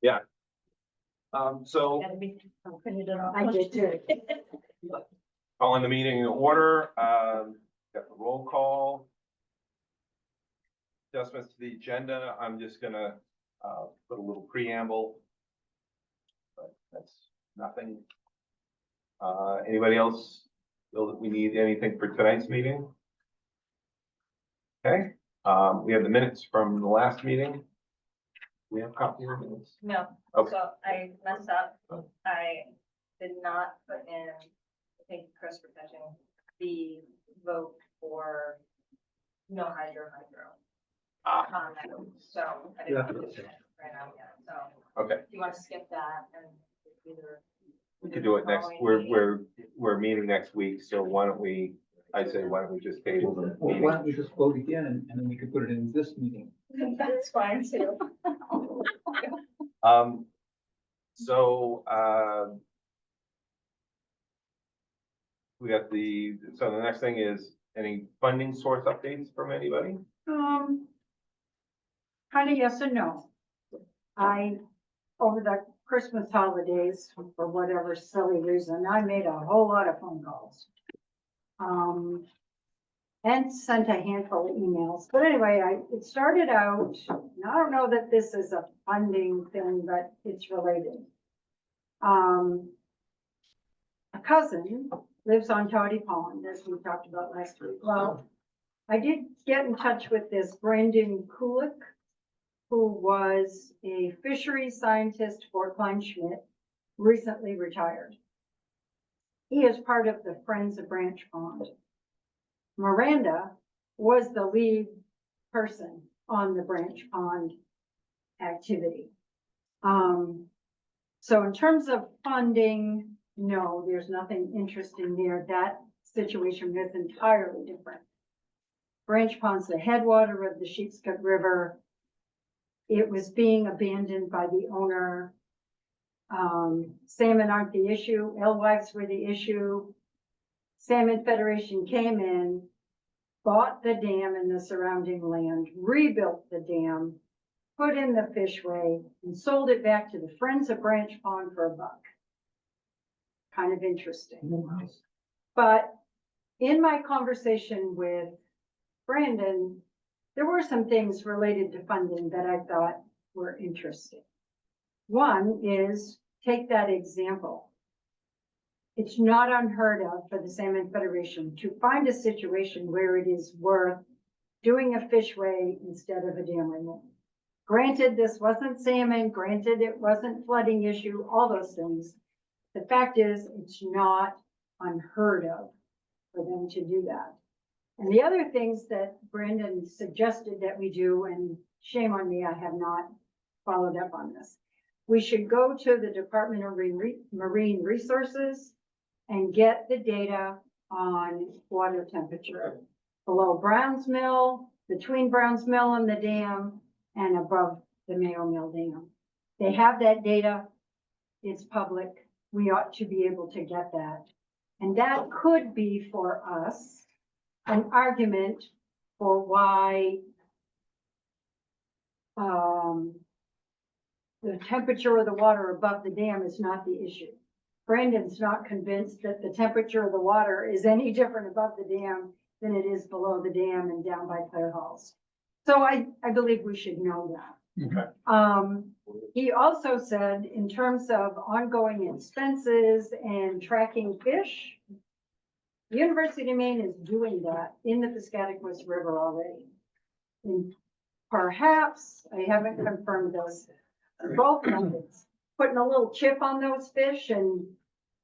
Yeah. So I did too. calling the meeting in order, got the roll call. Adjustments to the agenda, I'm just gonna, put a little preamble. But that's nothing. Anybody else feel that we need anything for tonight's meeting? Okay, we have the minutes from the last meeting. We have copies of minutes. No, Okay. so I messed up. Oh. I did not put in, thank you, Chris, for catching the vote for no hydro. So I didn't put it in right now yet, so Okay, if you want to skip that and either. we could do it next, we're meeting next week, so why don't we, I'd say, why don't we just table the Well, meeting? why don't we just vote again and then we could put it in this meeting? That's fine too. So, we got so the next thing is any funding source updates from anybody? Kind of yes and no. Over the Christmas holidays, for whatever silly reason, I made a whole lot of phone calls. And sent a handful of emails, but anyway, it started out, and I don't know that this is a funding thing, but it's related. A cousin lives on Toddy Pond, as we talked about last week. Well, I did get in touch with this Brandon Kulik, who was a fisheries scientist for Klein Schmidt, recently retired. He is part of the Friends of Branch Pond. Miranda was the lead person on the Branch Pond activity. So in terms of funding, no, there's nothing interesting there. That situation is entirely different. Branch Pond's the headwater of the Sheepscut River. It was being abandoned by the owner. Salmon aren't the issue. Alewives were the issue. Salmon Federation came in, bought the dam and the surrounding land, rebuilt the dam, put in the fishway, and sold it back to the Friends of Branch Pond for $1. Kind of interesting. But in my conversation with Brandon, there were some things related to funding that I thought were interesting. One is, take that example. It's not unheard of for the Salmon Federation to find a situation where it is worth doing a fishway instead of a dam removal. Granted, this wasn't salmon, granted, it wasn't flooding issue, all those things. The fact is, it's not unheard of for them to do that. And the other things that Brandon suggested that we do, and shame on me, I have not followed up on this. We should go to the Department of Marine Resources and get the data on water temperature below Brown's Mill, between Brown's Mill and the dam, and above the Mayo Mill Dam. They have that data. It's public. We ought to be able to get that. And that could be for us an argument for why the temperature of the water above the dam is not the issue. Brandon's not convinced that the temperature of the water is any different above the dam than it is below the dam and down by Clare Halls. So I believe we should know that. Okay. He also said, in terms of ongoing expenses and tracking fish, the University of Maine is doing that in the Piscataquis River already. And perhaps, I haven't confirmed this, both methods, putting a little chip on those fish and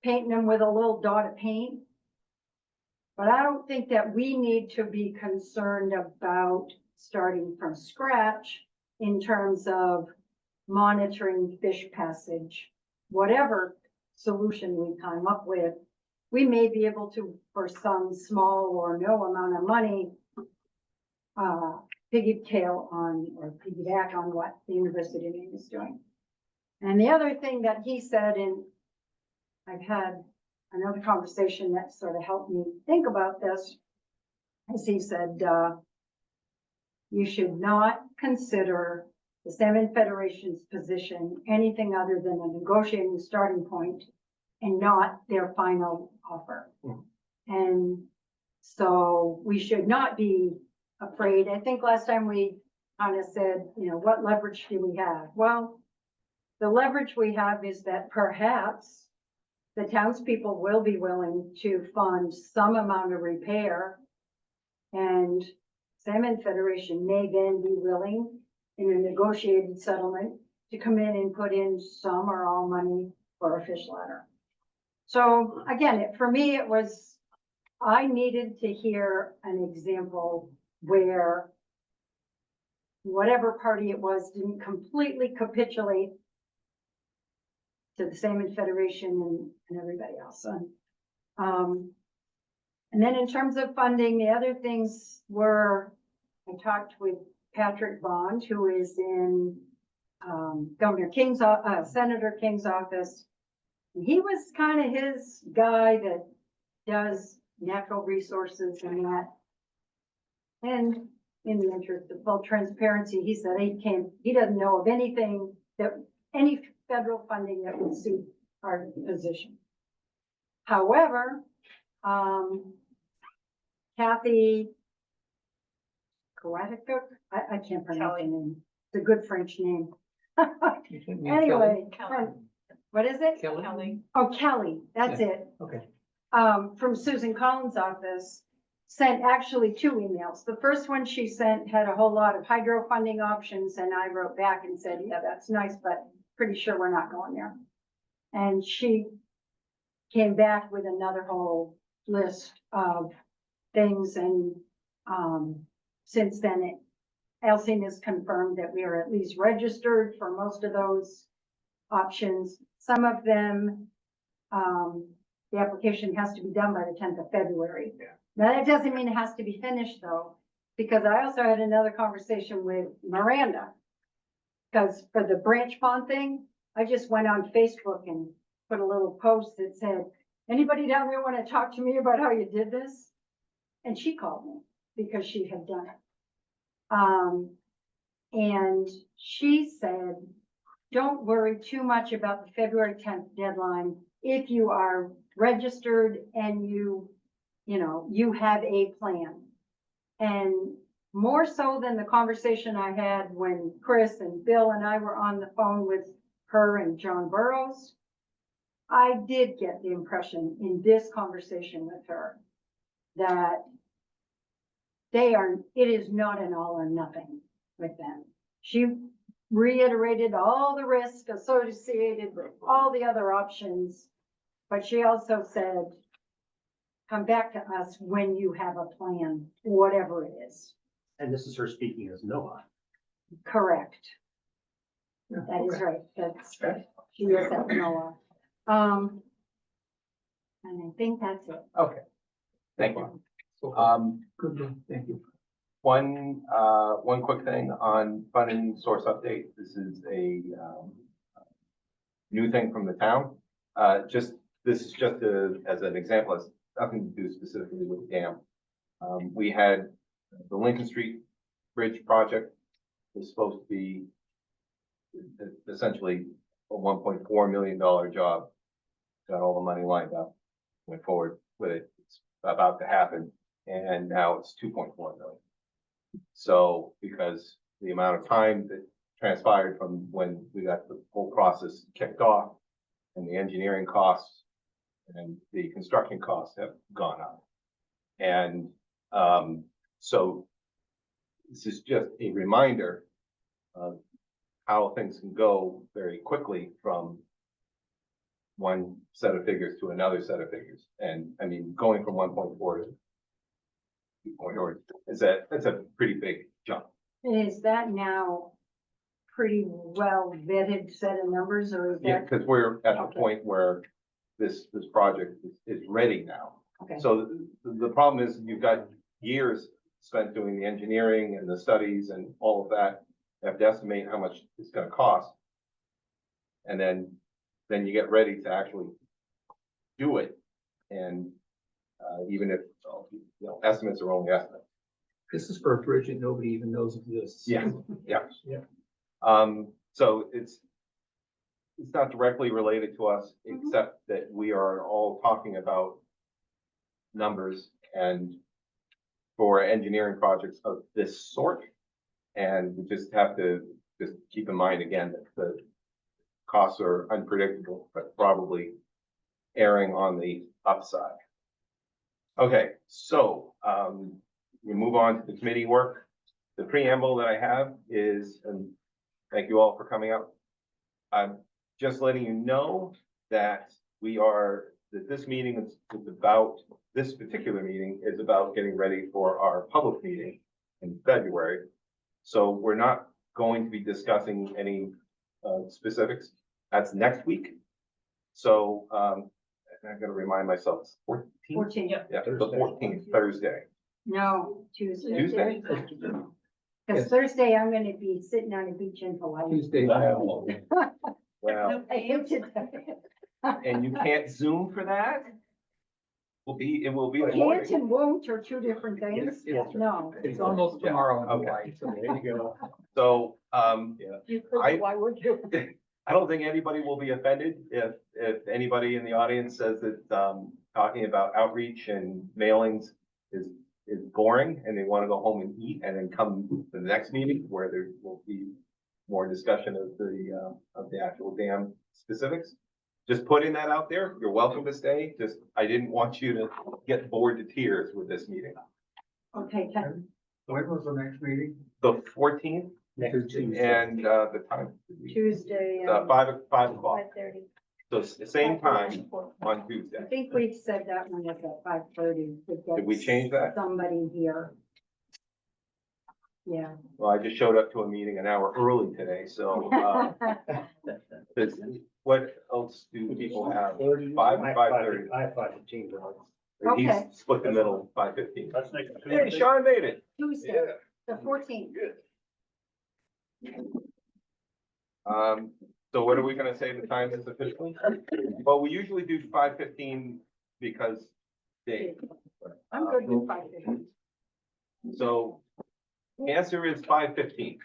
painting them with a little dot of paint. But I don't think that we need to be concerned about starting from scratch in terms of monitoring fish passage. Whatever solution we come up with, we may be able to, for some small or no amount of money, piggytail on or piggyback on what the University of Maine is doing. And the other thing that he said, and I've had another conversation that sort of helped me think about this, as he said, you should not consider the Salmon Federation's position anything other than a negotiating starting point and not their final offer. And so we should not be afraid. I think last time we kind of said, you know, what leverage do we have? Well, the leverage we have is that perhaps the townspeople will be willing to fund some amount of repair. And Salmon Federation may then be willing in a negotiated settlement to come in and put in some or all money for a fish ladder. So again, for me, it was, I needed to hear an example where whatever party it was didn't completely capitulate to the Salmon Federation and everybody else. And then in terms of funding, the other things were, I talked with Patrick Bond, who is in Governor King's, Senator King's office. He was kind of his guy that does natural resources and that. And in the interest of full transparency, he said he doesn't know of anything any federal funding that would suit our position. However, Kathy Kowaticook, I can't pronounce her name. It's a good French name. Anyway, what is it? Kelly? Oh, Kelly, that's it. Okay. From Susan Collins' office, sent actually 2 emails. The first one she sent had a whole lot of hydro funding options, and I wrote back and said, yeah, that's nice, but pretty sure we're not going there. And she came back with another whole list of things, and since then, Elsing has confirmed that we are at least registered for most of those options. Some of them, the application has to be done by the 10th of February. Yeah. Now, that doesn't mean it has to be finished though, because I also had another conversation with Miranda. Because for the branch pond thing, I just went on Facebook and put a little post that said, anybody down there want to talk to me about how you did this? And she called me because she had done it. And she said, don't worry too much about the February 10th deadline. If you are registered and you have a plan. And more so than the conversation I had when Chris and Bill and I were on the phone with her and John Burrows, I did get the impression in this conversation with her that it is not an all or nothing with them. She reiterated all the risk associated with all the other options, but she also said, come back to us when you have a plan, whatever it is. And this is her speaking as NOAA. Correct. Yeah, That is okay. right. That's, Okay. she is at NOAA. And I think that's it. Okay, thank you. Good, one. Thank you. One quick thing on funding source update. This is a new thing from the town. This is just as an example, it's nothing to do specifically with the dam. We had the Lincoln Street Bridge project was supposed to be essentially a $1.4 million job. Got all the money lined up, went forward with it. It's about to happen, and now it's 2.4 million. So because the amount of time that transpired from when we got the whole process kicked off, and the engineering costs and the construction costs have gone up. And so this is just a reminder of how things can go very quickly from one set of figures to another set of figures. And I mean, going from 1.4 to 2.4 that's a pretty big jump. Is that now pretty well vetted set of numbers, or is Yeah, that? because we're at the Okay. point where this project is ready now. Okay. So the problem is you've got years spent doing the engineering and the studies and all of that. You have to estimate how much it's gonna cost. And then you get ready to actually do it. And even if, estimates are only estimates. This is for a bridge that nobody even knows exists. Yeah. Yeah. So it's not directly related to us, Mhm. except that we are all talking about numbers and for engineering projects of this sort. And we just have to just keep in mind again that the costs are unpredictable, but probably erring on the upside. Okay, so, we move on to the committee work. The preamble that I have is, and thank you all for coming out. I'm just letting you know that that this meeting is about, this particular meeting is about getting ready for our public meeting in February. So we're not going to be discussing any specifics. That's next week. So I'm gonna remind myself, it's 14th? 14. Yeah, the 14th, Thursday. No, Tuesday. Tuesday? Because Thursday, I'm gonna be sitting on a beach in Hawaii. Tuesday. Wow. Wow. I hate to tell you. And you can't Zoom for that? It will be. a Can't morning. and won't are two different things. Yes, No. It's almost tomorrow in Okay. Hawaii, so there you go. So, You I- could, why would you? I don't think anybody will be offended if anybody in the audience says that, talking about outreach and mailings is boring and they want to go home and eat and then come to the next meeting where there will be more discussion of the actual dam specifics. Just putting that out there. You're welcome to stay. Just, I didn't want you to get bored to tears with this meeting. Okay, When was the next meeting? The 14th Next Tuesday. and, the time. Tuesday. 5 o'clock. 5:30. So it's the same time on I Tuesday. think we said that one was at 5:30. Did we change that? Somebody here. Yeah. Well, I just showed up to a meeting an hour early today, so, what else do people have? 5 and 5:30. I have 5:15. Okay. He's split the middle, 5:15. That's next Hey, Tuesday. Sean made it. Tuesday, the 14th. So what are we gonna say the time is officially? Well, we usually do 5:15 because Dave. I'm good with 5:30. So the answer is 5:15.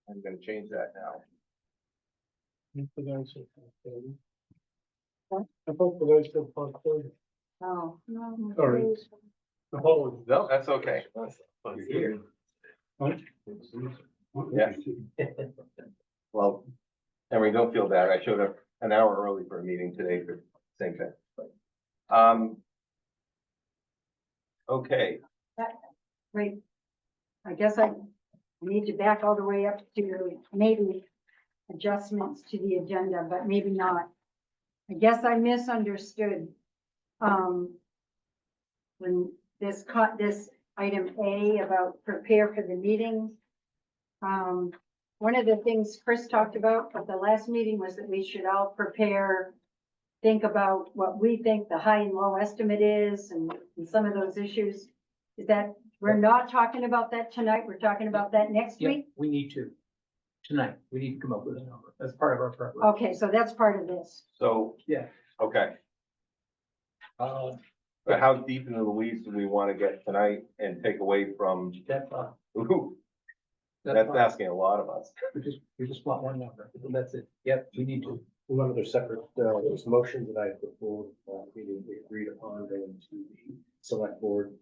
I'm gonna change that now. Oh, no. Sorry. No, that's okay. Here. Yeah. Well, Henry, don't feel bad. I showed up an hour early for a meeting today for the same thing. Okay, Wait, I guess I need to back all the way up to maybe adjustments to the agenda, but maybe not. I guess I misunderstood. When this item A about prepare for the meeting. One of the things Chris talked about at the last meeting was that we should all prepare, think about what we think the high and low estimate is and some of those issues. Is that, we're not talking about that tonight, we're talking about that next Yeah, week? we need to. Tonight, we need to come up with a number. That's part of our preparation. Okay, so that's part of this. so, Yeah. okay. But how deep into the weeds do we want to get tonight and take away from, That's, ooh, that's fine. asking a lot of us. We just want one number. That's it. Yep, we need to. One other separate, there's motions that I put forward, we agreed upon going to the select board.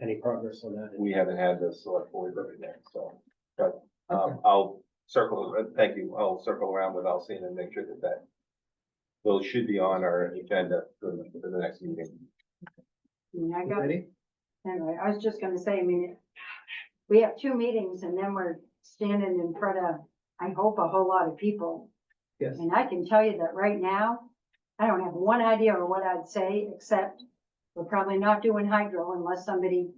Any progress on that? We haven't had the select board right now, so, but, Okay. I'll thank you, I'll circle around with Alcina and make sure that those should be on our agenda for the next meeting. I mean, I You got, ready? anyway, I was just gonna say, I mean, we have 2 meetings and then we're standing in front of, I hope, a whole lot of people. Yes. And I can tell you that right now, I don't have one idea of what I'd say, except we're probably not doing hydro unless some, That's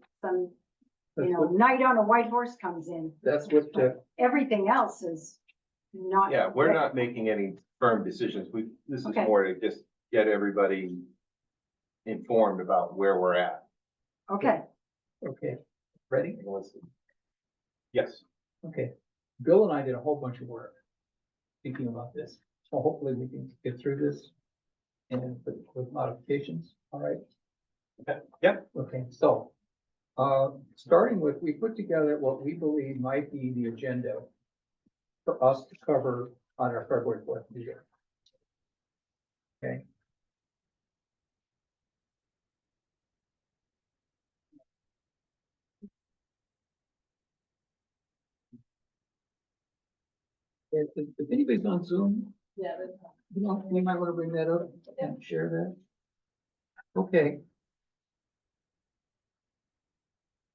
what, night on a white horse comes in. that's what, Everything else is not. Yeah, we're not making any firm decisions. This is Okay. more to just get everybody informed about where we're at. Okay, okay. Ready? Yes, Okay. Bill and I did a whole bunch of work thinking about this. So hopefully we can get through this and with modifications. All right. yeah, Okay, so, Starting with, we put together what we believe might be the agenda for us to cover on our February 4th meeting. Okay. If anybody's on Zoom, Yeah. you might want to bring that up and share that. Okay.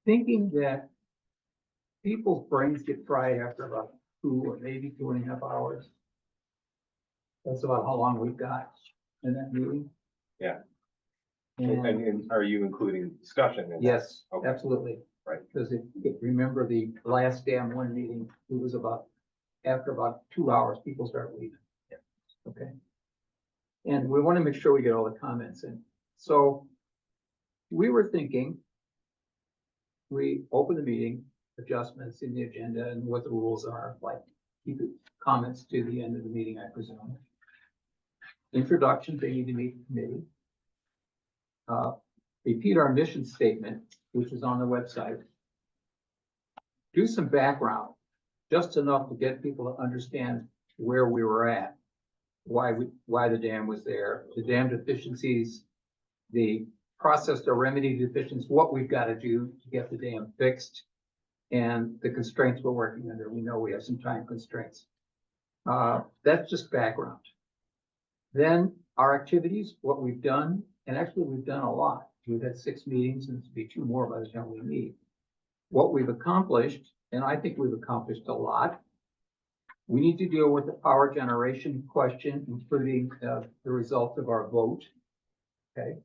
Thinking that people's brains get fried after about 2 or maybe 2.5 hours. That's about how long we've got in that meeting. Yeah. And And are you including discussion in that? yes, Okay. absolutely. Right. Because if you remember the last Dam One meeting, it was about, after about 2 hours, people start leaving. Yeah. Okay. And we want to make sure we get all the comments in. So we were thinking, we open the meeting, adjustments in the agenda and what the rules are, like keep the comments to the end of the meeting, I presume. Introduction, they need to meet the committee. Repeat our mission statement, which is on the website. Do some background, just enough to get people to understand where we were at, why the dam was there, the dam deficiencies, the process to remedy deficiencies, what we've got to do to get the dam fixed, and the constraints we're working under. We know we have some time constraints. That's just background. Then our activities, what we've done, and actually we've done a lot. We've had 6 meetings and it'll be 2 more by the time we meet. What we've accomplished, and I think we've accomplished a lot. We need to deal with the power generation question, including the results of our vote. Okay.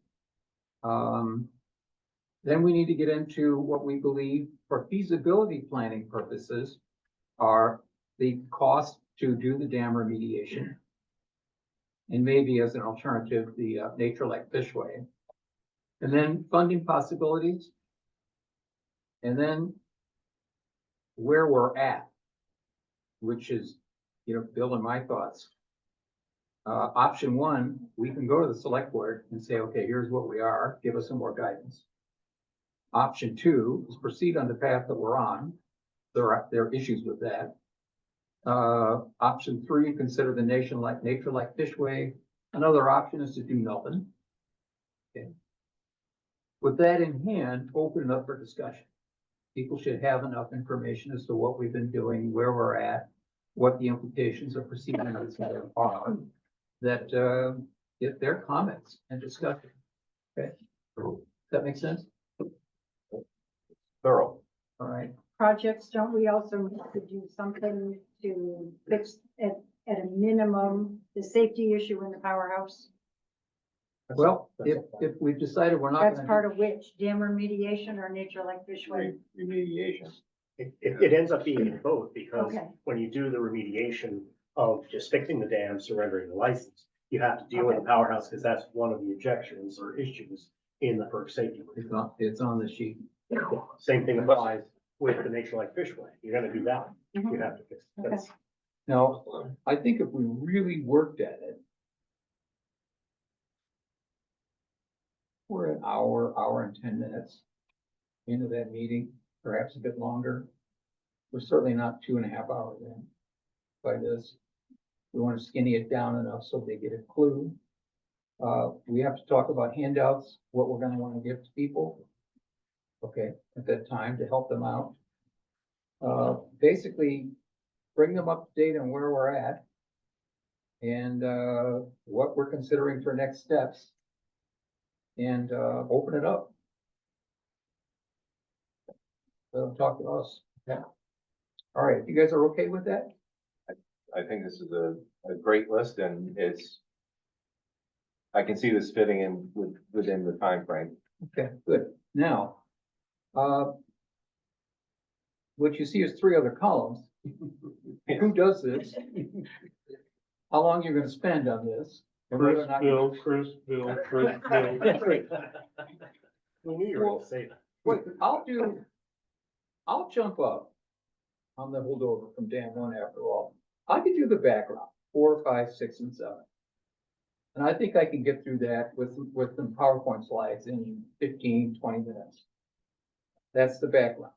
Then we need to get into what we believe for feasibility planning purposes are the cost to do the dam remediation. And maybe as an alternative, the nature like fishway. And then funding possibilities. And then where we're at, which is, Bill and my thoughts. Option 1, we can go to the select board and say, okay, here's what we are, give us some more guidance. Option 2 is proceed on the path that we're on. There are issues with that. Option 3, consider the nature like fishway. Another option is to do nothing. Okay. With that in hand, open it up for discussion. People should have enough information as to what we've been doing, where we're at, what the implications of proceeding on this matter are, that get their comments and discussion. Okay, does that make sense? Thorough. All right. Projects, don't we also need to do something to fix at a minimum, the safety issue in the powerhouse? Well, if we've decided we're not That's gonna part of which, dam remediation or nature like fishway? Remediation. It ends up being both, because Okay. when you do the remediation of just fixing the dam, surrendering the license, you have to deal with the powerhouse, because that's one of the objections or issues in the FERC safety. it's on the sheet. Same thing applies with the nature like fishway. You're gonna do that. You Mhm. have to fix. Okay. That's Now, I think if we really worked at it, we're an hour and 10 minutes into that meeting, perhaps a bit longer. We're certainly not 2.5 hours in by this. We want to skinny it down enough so they get a clue. We have to talk about handouts, what we're gonna want to give to people. Okay, at that time to help them out. Basically, bring them up to date on where we're at. And what we're considering for next steps. And open it up. Let them talk to us. Yeah. All right, you guys are okay with that? I think this is a great list, and I can see this fitting in within the time frame. Okay, good. Now, what you see is 3 other columns. Who does this? How long you're gonna spend on this? and whether or not you- Chris, Bill. We knew you were gonna say that. Wait, I'll jump up on the holdover from Dam One after all. I could do the background, 4, 5, 6, and 7. And I think I can get through that with some PowerPoint slides in 15, 20 minutes. That's the background.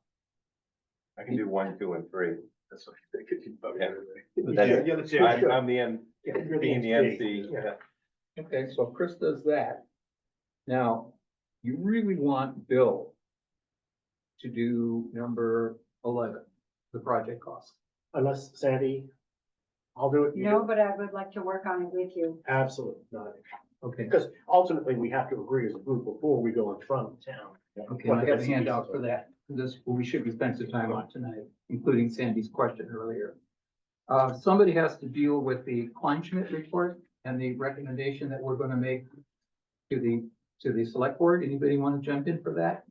I can do 1, 2, and 3. That's what I could do. Okay. But Yeah, that's- yeah, that's- yeah, sure. I'm the M, Yeah, you're the being the MC, MC. yeah. Okay, so Chris does that. Now, you really want Bill to do number 11, the project cost. Unless Sandy, I'll do it. you No, do it. but I would like to work on it with you. Absolutely not. Okay, Because ultimately, we have to agree as a group before we go in front of the town. okay, I have a handout for that. This, we should be spending some time on tonight, including Sandy's question earlier. Somebody has to deal with the Kleinschmidt report and the recommendation that we're gonna make to the select board. Anybody want to jump in for that?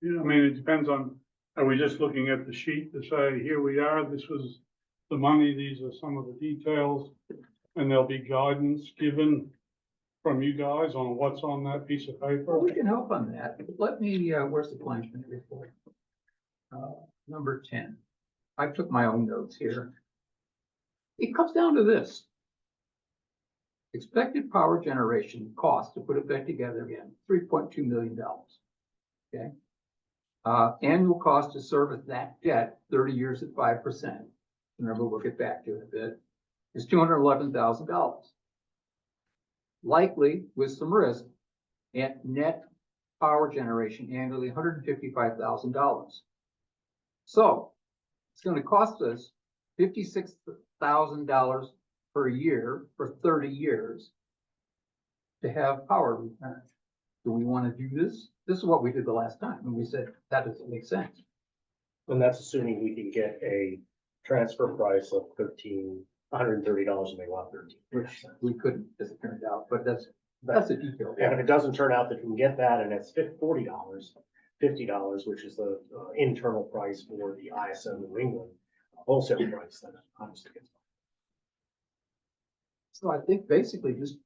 Yeah, I mean, it depends on, are we just looking at the sheet to say, here we are, this was the money, these are some of the details, and there'll be guidance given from you guys on what's on that piece of paper? Well, we can help on that. Let me, where's the Kleinschmidt report? Number 10. I took my own notes here. It comes down to this. Expected power generation cost, to put it back together again, $3.2 million. Okay. Annual cost to service that debt, 30 years at 5%. Remember, we'll get back to it a bit, is $211,000. Likely with some risk, at net power generation annually, $155,000. So it's going to cost us $56,000 per year for 30 years to have power return. Do we want to do this? This is what we did the last time, and we said that doesn't make sense. And that's assuming we can get a transfer price of $1,330 a megawatt, 13. Which we couldn't, as it turned out, but that's a detail. And if it doesn't turn out that we can get that and it's $40, $50, which is the internal price for the ISO New England wholesale price, then obviously gets. So I think basically just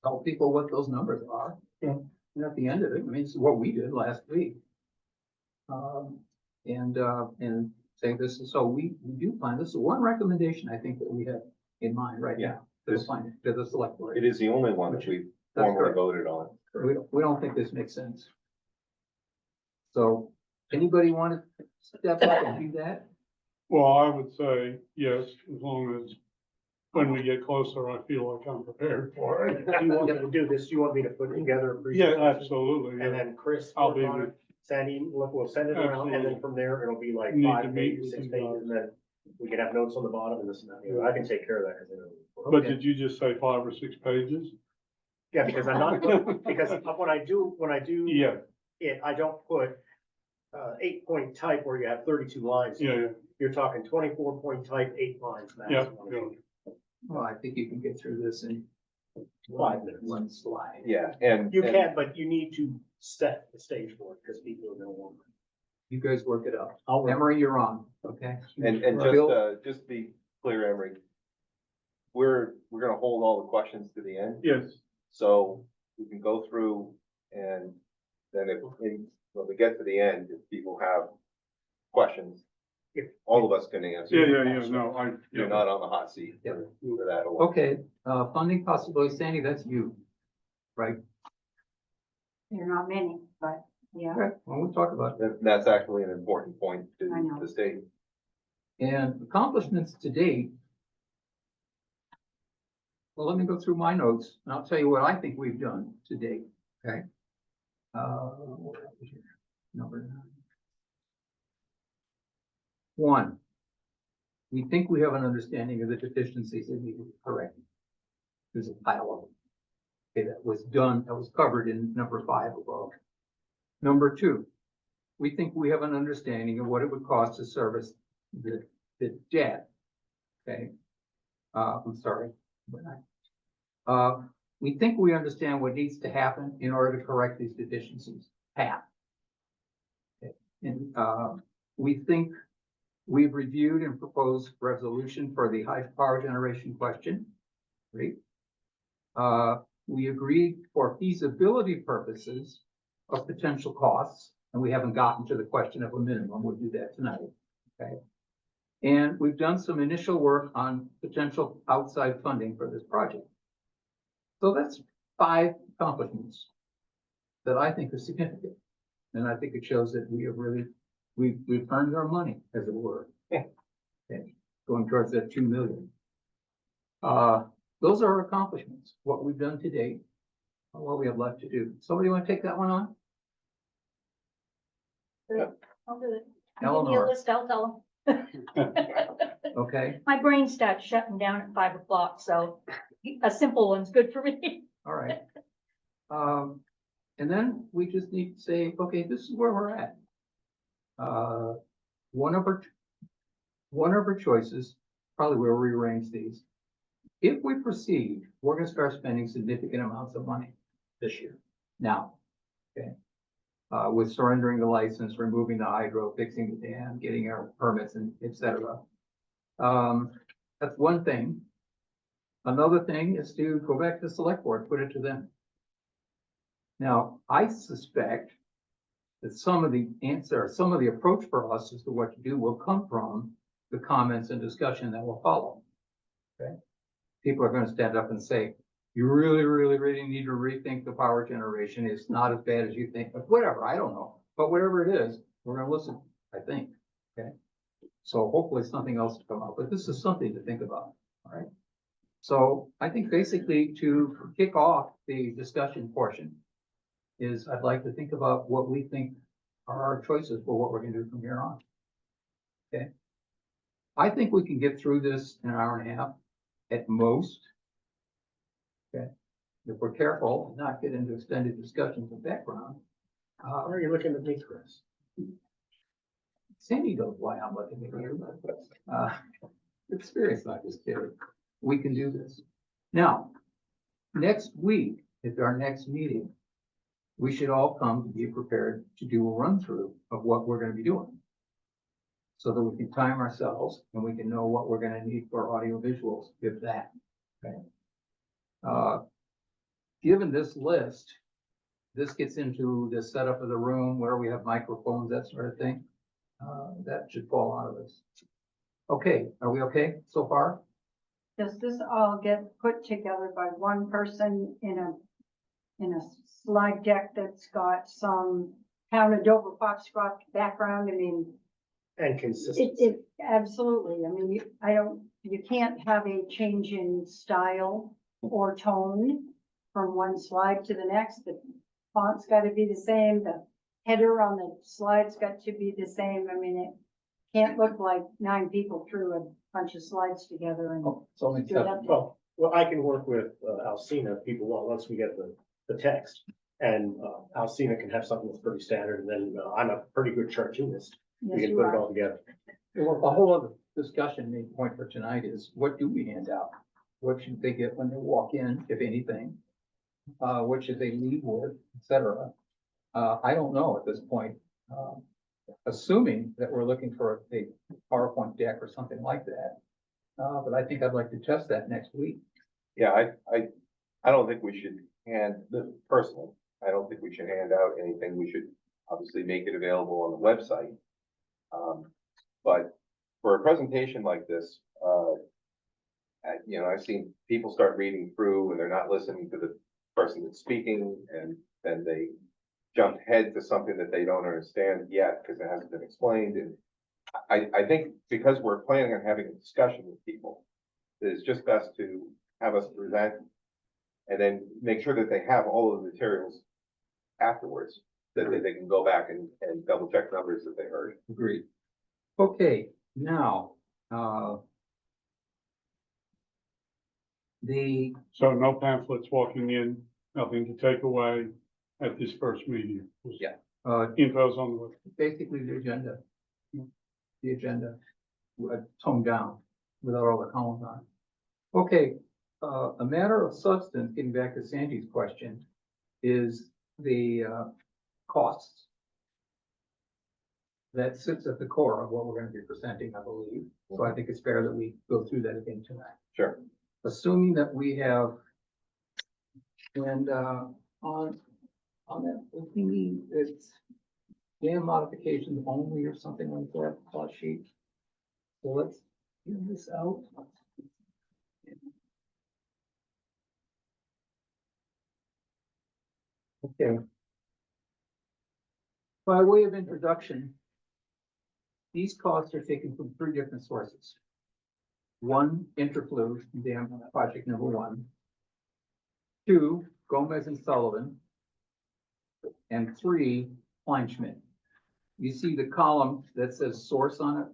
tell people what those numbers are. Yeah. And at the end of it, I mean, it's what we did last week. And say this is, so we do plan, this is one recommendation I think that we have in mind right Yeah, now. To the this- plan, to the select board. It is the only one that we That's formally correct. voted on. We don't think this makes sense. So anybody want to step up and do that? Well, I would say yes, as long as when we get closer, I feel like I'm prepared for it. Do you want me to do this? Do you want me to put together a Yeah, presentation? absolutely. And Yeah. then Chris, I'll work be on with- it. Sandy, we'll send it around, and then Absolutely. from there, it'll be like Need to 5 meet pages, with 6 you pages, guys. and then we can have notes on the bottom and this and that. You know, I can take care of that because I know. But did you just say 5 or 6 pages? Yeah, because I'm not, because when I do Yeah, it, I don't put 8-point type where you have 32 lines. yeah. You're talking 24-point type, 8 lines Yeah, maximum. Well, I think you can get through this in 5 minutes. one slide. Yeah, and. You and- can, but you need to set the stage for it because people don't want. You guys work it out. I'll work. Emery, you're on, okay? And Bill? just to be clear, Emery, we're gonna hold all the questions to the end, Yes, so we can go through and then when we get to the end, if people have questions, If- all of us can answer. yeah, no, You're not on the hot seat for that. Okay, funding possibility, Sandy, that's you, right? There are not many, but yeah. Okay, well, we'll talk about it. That's actually an important point I know. to the state. And accomplishments to date. Well, let me go through my notes, and I'll tell you what I think we've done to date, okay? Where are we here? Number 9. 1, we think we have an understanding of the deficiencies that need to be corrected. There's a pile of them. Okay, that was done, that was covered in number 5 above. Number 2, we think we have an understanding of what it would cost to service the debt. Okay. I'm sorry. We think we understand what needs to happen in order to correct these deficiencies. Half. Okay. And, we think we've reviewed and proposed resolution for the high power generation question. Great. We agreed for feasibility purposes of potential costs, and we haven't gotten to the question of a minimum. We'll do that tonight. Okay. And we've done some initial work on potential outside funding for this project. So that's 5 accomplishments. that I think are significant. And I think it shows that we have really, we've earned our money, as it were. Okay, going towards that 2 million. Those are our accomplishments, what we've done to date, and what we have left to do. Somebody want to take that one on? I'll do it. Give me a Eleanor, list, I'll tell them. okay, My brain starts shutting down at 5 o'clock, so a simple one's good for me. all right. And then we just need to say, okay, this is where we're at. One of our choices, probably we'll rearrange these. If we proceed, we're gonna start spending significant amounts of money this year, now, okay? With surrendering the license, removing the hydro, fixing the dam, getting our permits and et cetera. That's one thing. Another thing is to go back to the select board, put it to them. Now, I suspect that some of the answer, some of the approach for us as to what to do will come from the comments and discussion that will follow. Okay? People are gonna stand up and say, you really, really, really need to rethink the power generation. It's not as bad as you think, but whatever, I don't know. But whatever it is, we're gonna listen, I think, okay? So hopefully something else will come up, but this is something to think about, all right? So I think basically to kick off the discussion portion is I'd like to think about what we think are our choices for what we're gonna do from here on. Okay? I think we can get through this in an hour and a half at most. Okay? If we're careful and not get into extended discussions of background. Why are you looking at me, Chris? Sandy knows why I'm looking at you, but, experience, not just kidding. We can do this. Now, next week, at our next meeting, we should all come to be prepared to do a run through of what we're gonna be doing. So that we can time ourselves and we can know what we're gonna need for audio visuals, if that, okay? Given this list, this gets into the setup of the room where we have microphones, that sort of thing. That should fall out of this. Okay, are we okay so far? Does this all get put together by one person in a slide deck that's got some town of Dover-Foxcroft background? I mean, And consistency. it absolutely, I mean, you can't have a change in style or tone from one slide to the next. The font's got to be the same, the header on the slide's got to be the same. I mean, it can't look like 9 people threw a bunch of slides together and Oh, it's only do that. seven. Well, I can work with Alcina if people want, once we get the text. And Alcina can have something that's pretty standard, and then I'm a pretty good cartoonist. We Yes, can you put it are. all together. Well, a whole other discussion main point for tonight is what do we hand out? What should they get when they walk in, if anything? What should they leave with, et cetera? I don't know at this point. Assuming that we're looking for a PowerPoint deck or something like that. But I think I'd like to test that next week. Yeah, I don't think we should personally, I don't think we should hand out anything. We should obviously make it available on the website. But for a presentation like this, I've seen people start reading through and they're not listening to the person that's speaking, and then they jump ahead to something that they don't understand yet because it hasn't been explained. And I think because we're planning on having a discussion with people, it's just best to have us present and then make sure that they have all of the materials afterwards, that they can go back and double check numbers that they heard. Agreed. Okay, now, So no pamphlets walking in, nothing to take away at this first meeting. Yeah. Info's on the website. basically the agenda. The agenda, toned down without all the columns on. Okay, a matter of substance, getting back to Sandy's question, is the costs. That sits at the core of what we're gonna be presenting, I believe. So I think it's fair that we go through that again tonight. Sure. Assuming that we have, and on that thingy, it's dam modifications only or something like that, plot sheet. So let's get this out. Okay, By way of introduction, these costs are taken from three different sources. One, Interflu, dam project number one. Two, Gomez and Sullivan. And three, Kleinschmidt. You see the column that says source on it.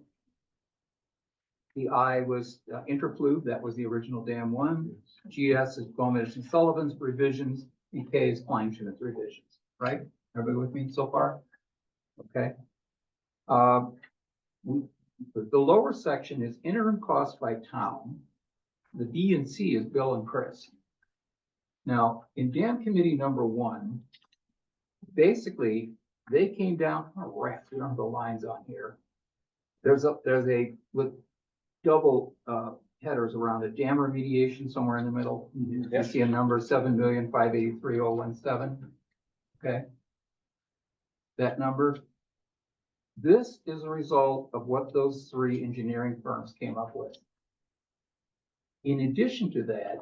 The I was Interflu, that was the original dam one. GS is Gomez and Sullivan's revisions, and K is Kleinschmidt's revisions, right? Everybody with me so far? Okay. The lower section is interim cost by town. The B and C is Bill and Chris. Now, in dam committee number one, basically, they came down, we don't have the lines on here. There's a, with double, headers around it, dam remediation somewhere in the middle. You Yep. see a number 7,583,017. Okay. That number. This is a result of what those three engineering firms came up with. In addition to that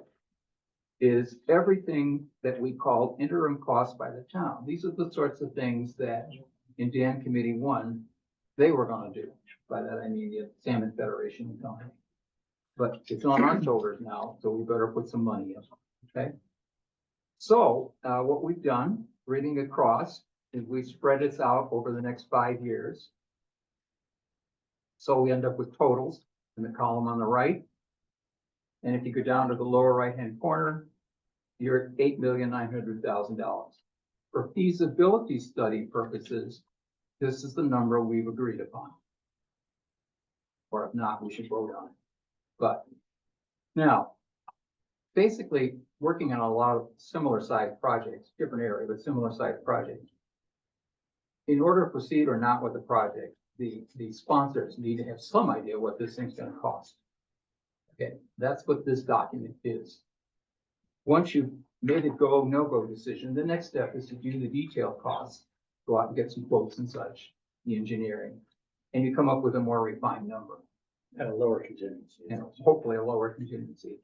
is everything that we call interim costs by the town. These are the sorts of things that in dam committee one, they were gonna do. By that, I mean the Salmon Federation and company. But it's on our shoulders now, so we better put some money in, okay? So, what we've done, reading across, is we spread this out over the next 5 years. So we end up with totals in the column on the right. And if you go down to the lower right-hand corner, you're at $8,900,000. For feasibility study purposes, this is the number we've agreed upon. Or if not, we should vote on it. But now, basically, working on a lot of similar sized projects, different area, but similar sized projects. In order to proceed or not with the project, the sponsors need to have some idea what this thing's gonna cost. Okay, that's what this document is. Once you've made a go, no-go decision, the next step is to do the detailed costs, go out and get some quotes and such, the engineering, and you come up with a more refined number. At a lower contingency. And hopefully a lower contingency.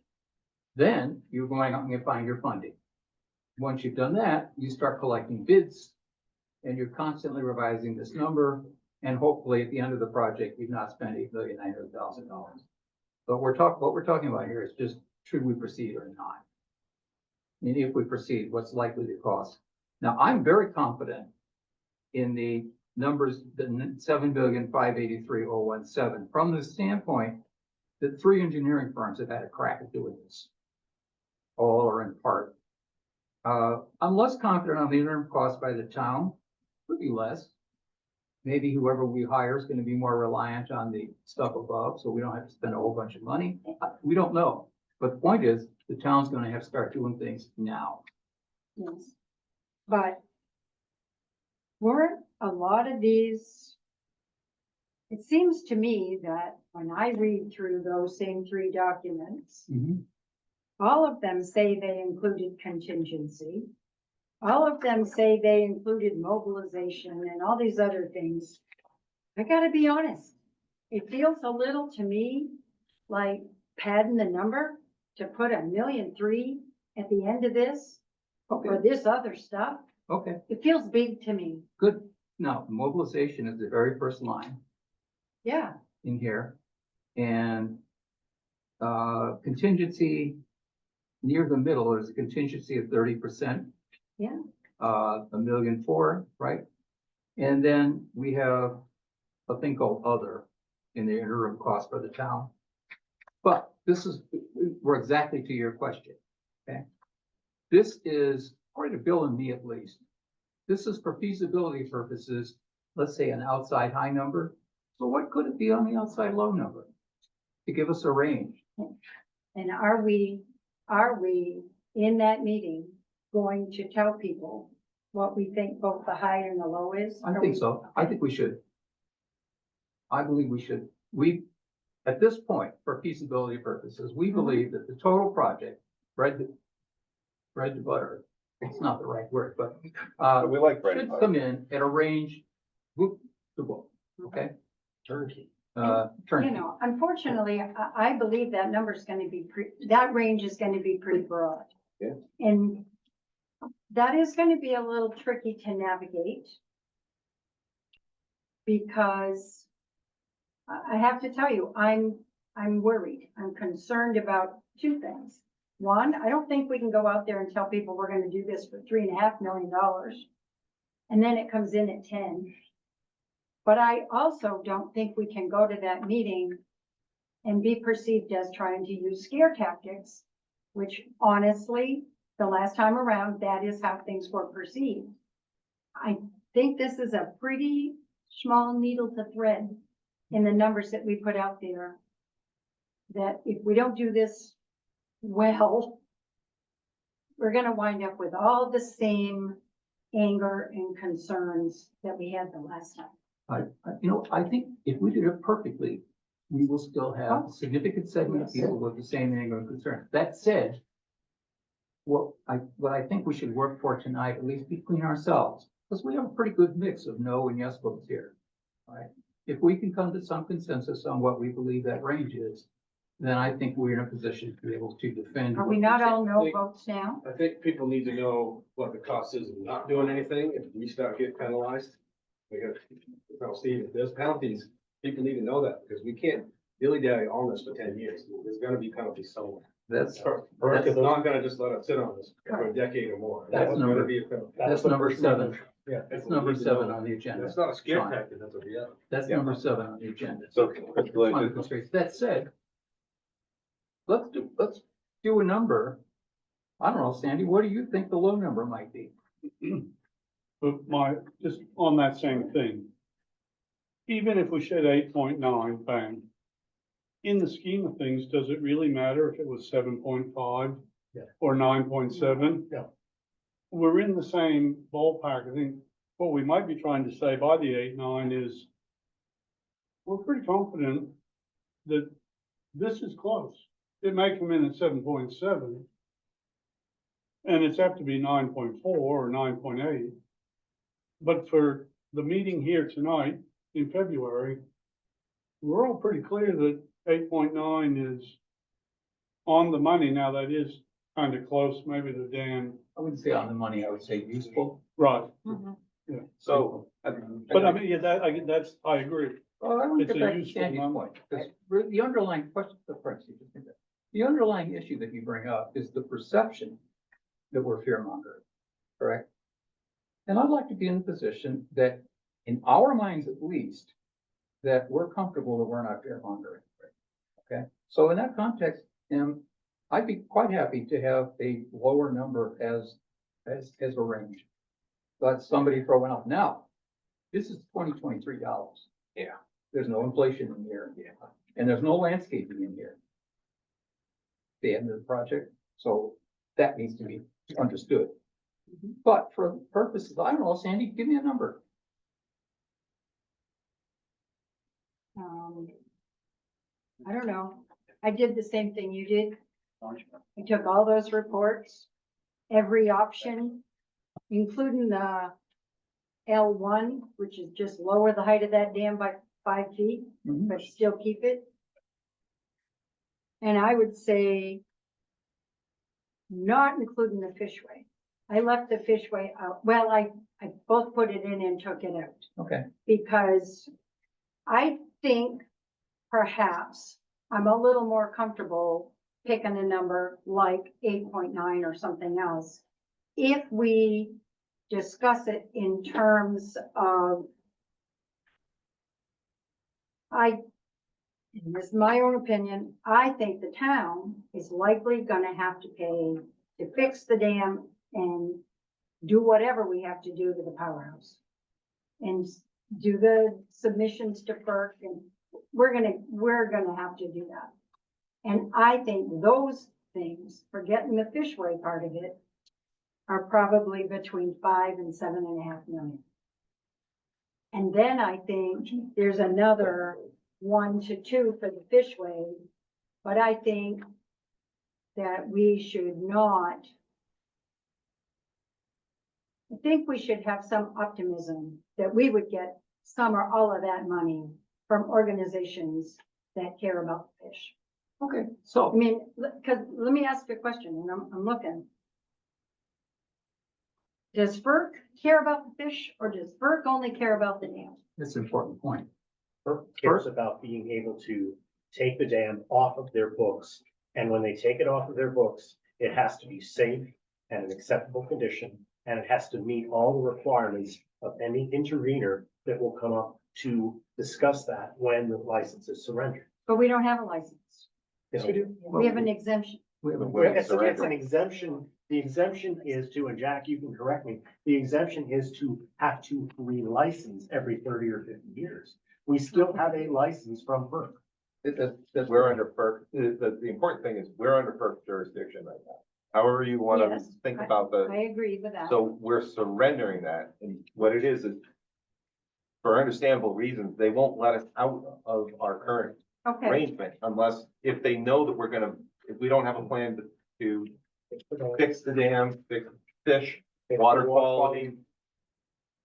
Then you're going out and find your funding. Once you've done that, you start collecting bids and you're constantly revising this number. And hopefully at the end of the project, you've not spent $8,900,000. But what we're talking about here is just, should we proceed or not? And if we proceed, what's likely to cost? Now, I'm very confident in the numbers, the 7,583,017, from the standpoint that three engineering firms have had a crack at doing this, all or in part. I'm less confident on the interim cost by the town, could be less. Maybe whoever we hire is going to be more reliant on the stuff above, so we don't have to spend a whole bunch of money. We don't know. But the point is, the town's going to have to start doing things now. Yes. But weren't a lot of these, it seems to me that when I read through those same three documents, all of them say they included contingency. All of them say they included mobilization and all these other things. I gotta be honest, it feels a little to me like padding the number to put $1.3 million at the end of this Okay, for this other stuff. okay, It feels big to me. good. Now, mobilization is the very first line Yeah, in here. And contingency, near the middle, there's a contingency of 30%. yeah. $1.4 million, right? And then we have a thing called other in the interim cost for the town. But this is, we're exactly to your question, okay? This is, according to Bill and me at least, this is for feasibility purposes, let's say an outside high number. So what could it be on the outside low number? To give us a range. And are we in that meeting going to tell people what we think both the high and the low is? I think so. I think we should. I believe we should. At this point, for feasibility purposes, we believe that the total project, bread to butter, it's not the right word, but But we like bread and should butter. come in at a range, whoop, to whoop, okay? Turnkey. You Turnkey. know, unfortunately, I believe that number's gonna be that range is gonna be pretty broad. Yeah. And that is gonna be a little tricky to navigate. because I have to tell you, I'm worried. I'm concerned about two things. One, I don't think we can go out there and tell people we're gonna do this for $3.5 million. And then it comes in at 10. But I also don't think we can go to that meeting and be perceived as trying to use scare tactics, which honestly, the last time around, that is how things were perceived. I think this is a pretty small needle to thread in the numbers that we put out there. That if we don't do this well, we're gonna wind up with all the same anger and concerns that we had the last time. I think if we did it perfectly, we will still have a significant segment of Yes. people with the same anger and concern. That said, what I think we should work for tonight, at least between ourselves, because we have a pretty good mix of no and yes votes here. Right? If we can come to some consensus on what we believe that range is, then I think we're in a position to be able to defend. Are what we not all no think- votes now? I think people need to know what the cost is of not doing anything, if we start getting penalized. Steve, if there's penalties, people need to know that, because we can't dilly-dally on this for 10 years. There's gonna be penalties somewhere. That's, Burke is not gonna just let us sit on this for a decade or more. That's There's number- gonna be a penalty. that's the number first 7. Yeah. That's People number need to 7 know on the agenda. That's not a scare Sean. tactic, that's a reality. That's Yeah. number 7 on the agenda. So, One of the constraints. That said, let's do a number. I don't know, Sandy, what do you think the low number might be? But just on that same thing. Even if we said 8.9, bang. In the scheme of things, does it really matter if it was 7.5? Yeah. Or 9.7? Yeah. We're in the same ballpark. I think what we might be trying to say by the 8.9 is we're pretty confident that this is close. It may come in at 7.7. And it's apt to be 9.4 or 9.8. But for the meeting here tonight in February, we're all pretty clear that 8.9 is on the money. Now, that is kind of close, maybe to Dan. I wouldn't say on the money, I would say useful. Right. so. But I mean, yeah, I agree. Well, I want It's to a get back to useful Sandy's number. point, because the underlying question, the underlying issue that you bring up is the perception that we're fear mongering, correct? And I'd like to be in a position that, in our minds at least, that we're comfortable that we're not fear mongering. Okay, so in that context, I'd be quite happy to have a lower number as a range. But somebody throwing out now, this is $2023. Yeah. There's no inflation in here. Yeah. And there's no landscaping in here. The end of the project, so that needs to be understood. But for purposes, I don't know, Sandy, give me a number. I don't know. I did the same thing you did. I took all those reports, every option, including the L1, which is just lower the height of that dam by 5 feet, but still keep it. And I would say not including the fishway. I left the fishway out. Well, I both put it in and took it out. Okay, Because I think perhaps I'm a little more comfortable picking a number like 8.9 or something else. If we discuss it in terms of, this is my own opinion, I think the town is likely gonna have to pay to fix the dam and do whatever we have to do to the powerhouse. And do the submissions to FERC, and we're gonna have to do that. And I think those things, forgetting the fishway part of it, are probably between 5 and 7.5 million. And then I think there's another 1 to 2 for the fishway, but I think that we should not. I think we should have some optimism that we would get some or all of that money from organizations that care about fish. okay, I so, mean, because let me ask you a question, and I'm looking. Does FERC care about the fish or does FERC only care about the dam? That's an important point. FERC cares about being able to take the dam off of their books. And when they take it off of their books, it has to be safe and an acceptable condition. And it has to meet all the requirements of any intervener that will come up to discuss that when the license is surrendered. But we don't have a license. Yes, we do. We have an exemption. We have a- Well, It's an exemption. The exemption is to, and Jack, you can correct me, the exemption is to have to relicense every 30 or 50 years. We still have a license from FERC. We're under FERC, the important thing is we're under FERC jurisdiction right now. However you wanna Yes, think about the. I agree with that. So we're surrendering that, and what it is, for understandable reasons, they won't let us out of our current Okay, arrangement unless, if they know that we're gonna, if we don't have a plan to fix the dam, fix fish, water quality,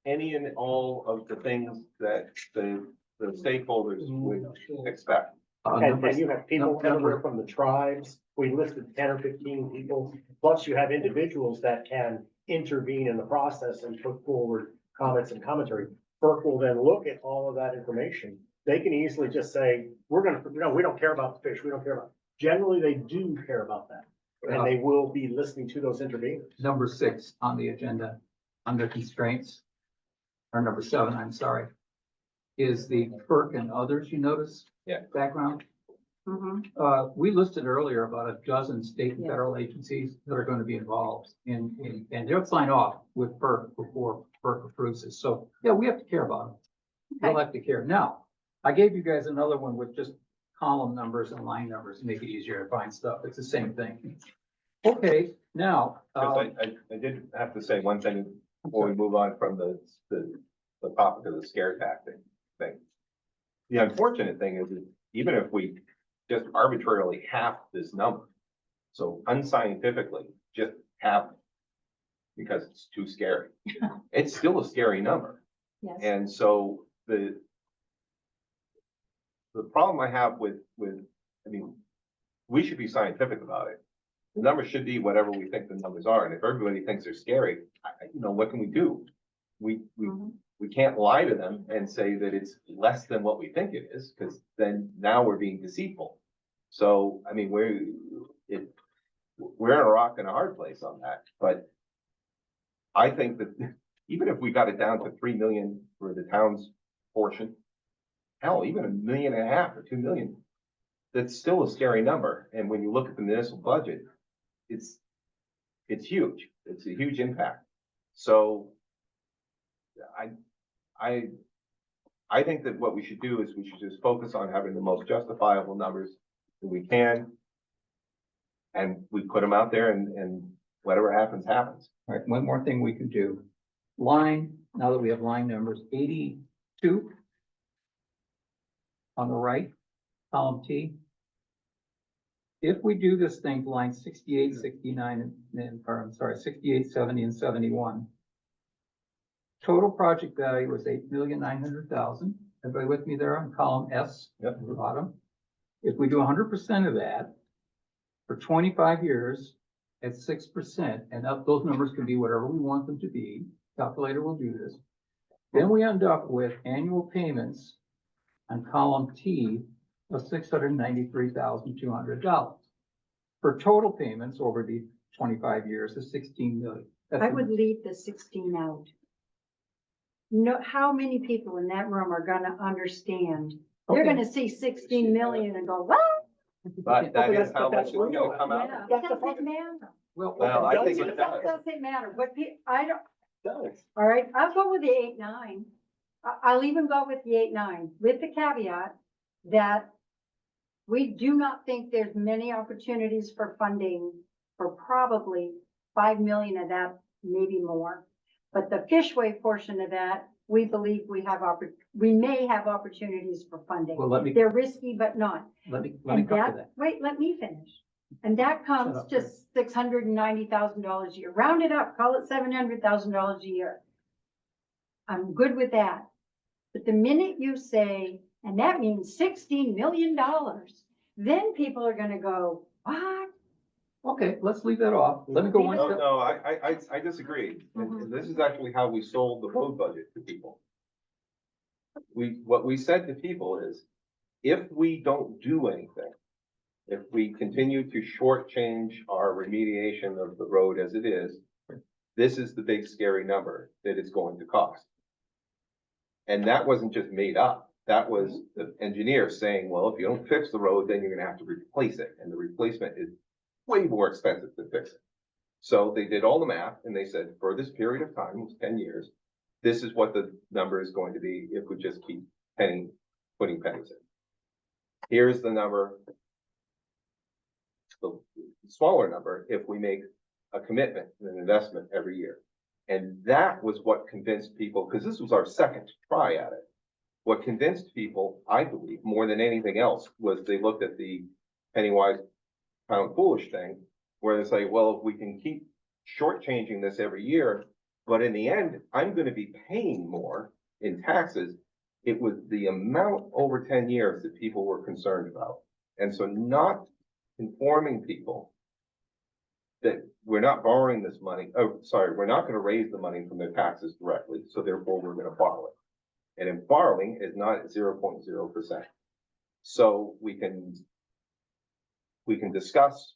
any and all of the things that the stakeholders would expect. And you have people number- everywhere from the tribes. We listed 10 or 15 people. Plus you have individuals that can intervene in the process and put forward comments and commentary. FERC will then look at all of that information. They can easily just say, we don't care about the fish. We don't care about. Generally, they do care about that. And they will be listening to those interveners. Number 6 on the agenda, under constraints, or number 7, I'm sorry, is the FERC and others, you notice? Yeah. Background. mhm. We listed earlier about a dozen state and Yeah. federal agencies that are going to be involved and they'll sign off with FERC before FERC approves this. So, yeah, we have to care about them. We'll Okay. have to care. Now, I gave you guys another one with just column numbers and line numbers to make it easier to find stuff. It's the same thing. Okay, now, Because I did have to say one thing before we move on from the topic of the scare tactic thing. The unfortunate thing is that even if we just arbitrarily half this number, so unscientifically, just half it, because it's too scary, it's still a scary number. Yes, And so the problem I have with, I mean, we should be scientific about it. The numbers should be whatever we think the numbers are, and if everybody thinks they're scary, what can we do? Mhm. We can't lie to them and say that it's less than what we think it is, because then now we're being deceitful. So, I mean, we're in a rock and a hard place on that, but I think that even if we got it down to 3 million for the town's portion, hell, even 1.5 million or 2 million, that's still a scary number. And when you look at the municipal budget, it's huge. It's a huge impact. So I think that what we should do is we should just focus on having the most justifiable numbers that we can. And we put them out there and whatever happens, happens. all right, one more thing we can do. Line, now that we have line numbers, 82 on the right, column T. If we do this thing to line 68, 69, or I'm sorry, 68, 70, and 71. Total project value was 8,900,000. Everybody with me there on column S Yep. at the bottom? If we do 100% of that for 25 years at 6%, and those numbers can be whatever we want them to be, calculator will do this. Then we end up with annual payments on column T of $693,200 for total payments over the 25 years of 16 million. I would leave the 16 out. No, how many people in that room are gonna understand? They're Okay. gonna see 16 million and go, what? But that is how That's much is gonna real. come out. Yeah, That's it the doesn't fun- matter. Well, I think it That does. doesn't matter. What I don't, Does. all right, I'll go with the 8-9. I'll even go with the 8-9 with the caveat that we do not think there's many opportunities for funding for probably 5 million of that, maybe more. But the Fishway portion of that, we believe we may have opportunities for funding. Well, let me They're risky, but not. come to And that. that, wait, let me finish. And that comes up, to $690,000 a year. Round it up, call it $700,000 a year. I'm good with that. But the minute you say, and that means $16 million, then people are gonna go, what? Okay, let's leave that off. Let me go one No, step. no, I disagree. And this is actually how we sold the road budget to people. What we said to people is, if we don't do anything, if we continue to shortchange our remediation of the road as it is, this is the big scary number that it's going to cost. And that wasn't just made up. That was the engineer saying, well, if you don't fix the road, then you're gonna have to replace it, and the replacement is way more expensive to fix it. So they did all the math, and they said, for this period of time, it's 10 years, this is what the number is going to be if we just keep putting pennies in. Here's the number, the smaller number, if we make a commitment and an investment every year. And that was what convinced people, because this was our second try at it. What convinced people, I believe, more than anything else, was they looked at the penny wise, pound foolish thing, where they say, well, if we can keep shortchanging this every year, but in the end, I'm gonna be paying more in taxes. It was the amount over 10 years that people were concerned about. And so not informing people that we're not borrowing this money, we're not gonna raise the money from their taxes directly, so therefore we're gonna borrow it. And in borrowing is not at 0.0%. So we can discuss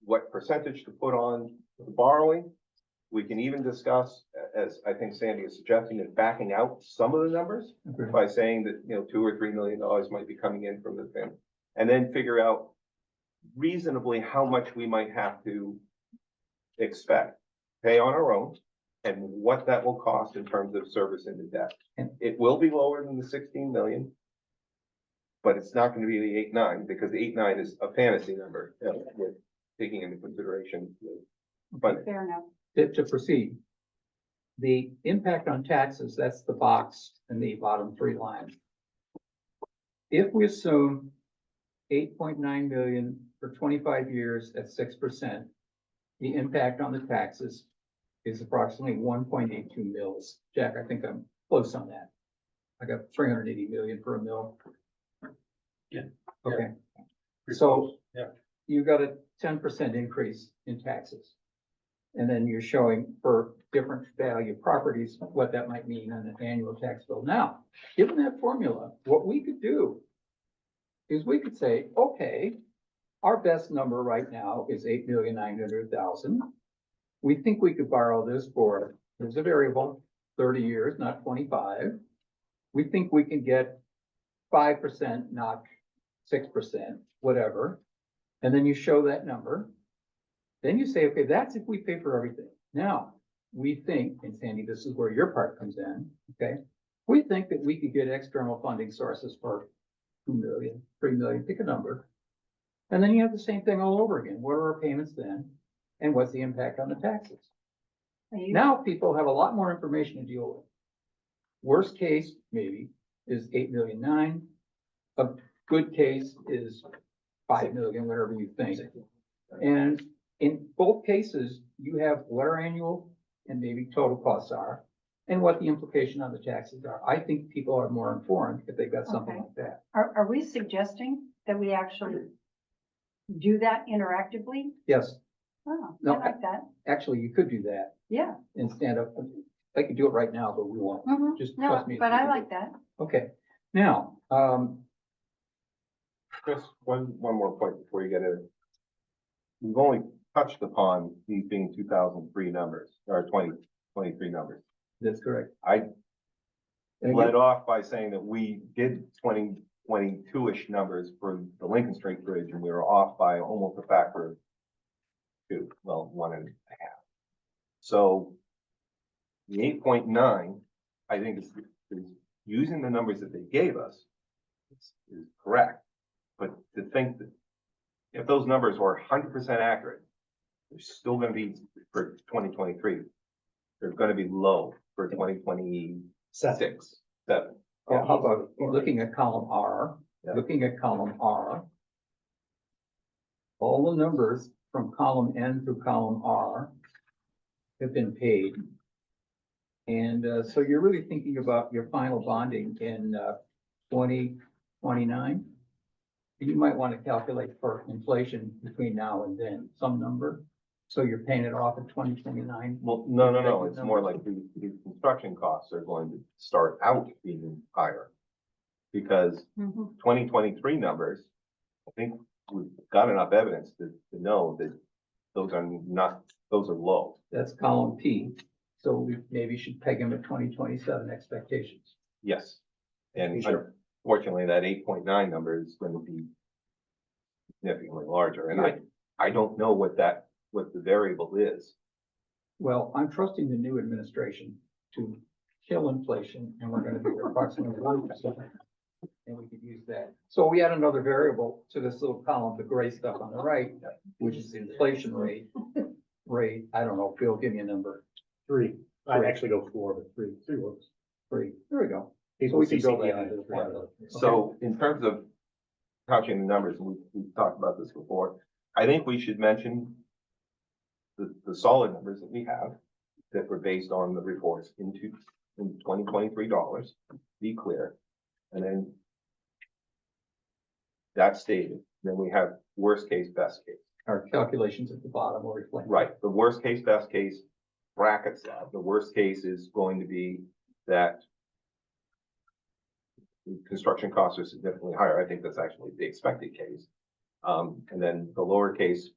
what percentage to put on the borrowing. We can even discuss, as I think Sandy is suggesting, is backing out some of the numbers by saying that, you know, $2 or $3 million might be coming in from the thing. And then figure out reasonably how much we might have to expect, pay on our own, and what that will cost in terms of service into debt. And it will be lower than the 16 million, but it's not gonna be the 8.9, because the 8.9 is a fantasy number, with taking into consideration the funding. Fair enough. To proceed. The impact on taxes, that's the box in the bottom three lines. If we assume 8.9 million for 25 years at 6%, the impact on the taxes is approximately 1.82 mils. Jack, I think I'm close on that. I got 380 million per mil. Yeah. Okay. Pretty So close. Yeah. you got a 10% increase in taxes. And then you're showing for different value properties, what that might mean on an annual tax bill. Now, given that formula, what we could do is we could say, okay, our best number right now is 8,900,000. We think we could borrow this for, here's a variable, 30 years, not 25. We think we can get 5%, not 6%, whatever. And then you show that number. Then you say, okay, that's if we pay for everything. Now, we think, and Sandy, this is where your part comes in, okay? We think that we could get external funding sources for 2 million, 3 million, pick a number. And then you have the same thing all over again. What are our payments then? And what's the impact on the taxes? Now people have a lot more information to deal with. Worst case, maybe, is 8.9 million. A good case is 5 million, whatever you think. And in both cases, you have what our annual and maybe total costs are and what the implication on the taxes are. I think people are more informed if they've got something Okay. like that. Are we suggesting that we actually do that interactively? Yes, Oh, I No, like that. actually, you could do that Yeah. and stand up. I could do it right now, but we won't. Mhm. Just No, trust me. but I like that. Okay, now, Just one more point before you get in. We've only touched upon these being 2003 numbers, or 2023 numbers. that's correct. I And led again, off by saying that we did 2022-ish numbers for the Lincoln Street Bridge, and we were off by almost a factor of 2, well, 1.5. So the 8.9, I think is using the numbers that they gave us is correct. But to think that if those numbers were 100% accurate, they're still gonna be for 2023. They're gonna be low for 2026, 7. yeah, how about looking at column R, Yeah. looking at column R. All the numbers from column N through column R have been paid. And so you're really thinking about your final bonding in 2029. you might want to calculate for inflation between now and then, some number. So you're paying it off in 2029. Well, no, it's more like the construction costs are going to start out being higher. Because Mhm. 2023 numbers, I think we've got enough evidence to know that those are low. That's column P. So we maybe should peg them at 2027 expectations. Yes. And Sure. unfortunately, that 8.9 number is going to be significantly larger. And Right. I don't know what the variable is. Well, I'm trusting the new administration to kill inflation, and we're gonna be at approximately 1%. And we could use that. So we add another variable to this little column, the gray stuff on the right, which is the inflation rate. I don't know, Bill, give me a number. 3. I'd actually go 4, but 3 works. 3. There we go. So People we see can build that CPI into the as formula. So in terms of touching the numbers, and we've talked about this before, I think we should mention the solid numbers that we have that were based on the reports in 2023 dollars, be clear. And then that's stated. Then we have worst case, best case. Our calculations at the bottom will reflect. Right, the worst case, best case brackets that. The worst case is going to be that the construction costs are significantly higher. I think that's actually the expected case. And then the lower case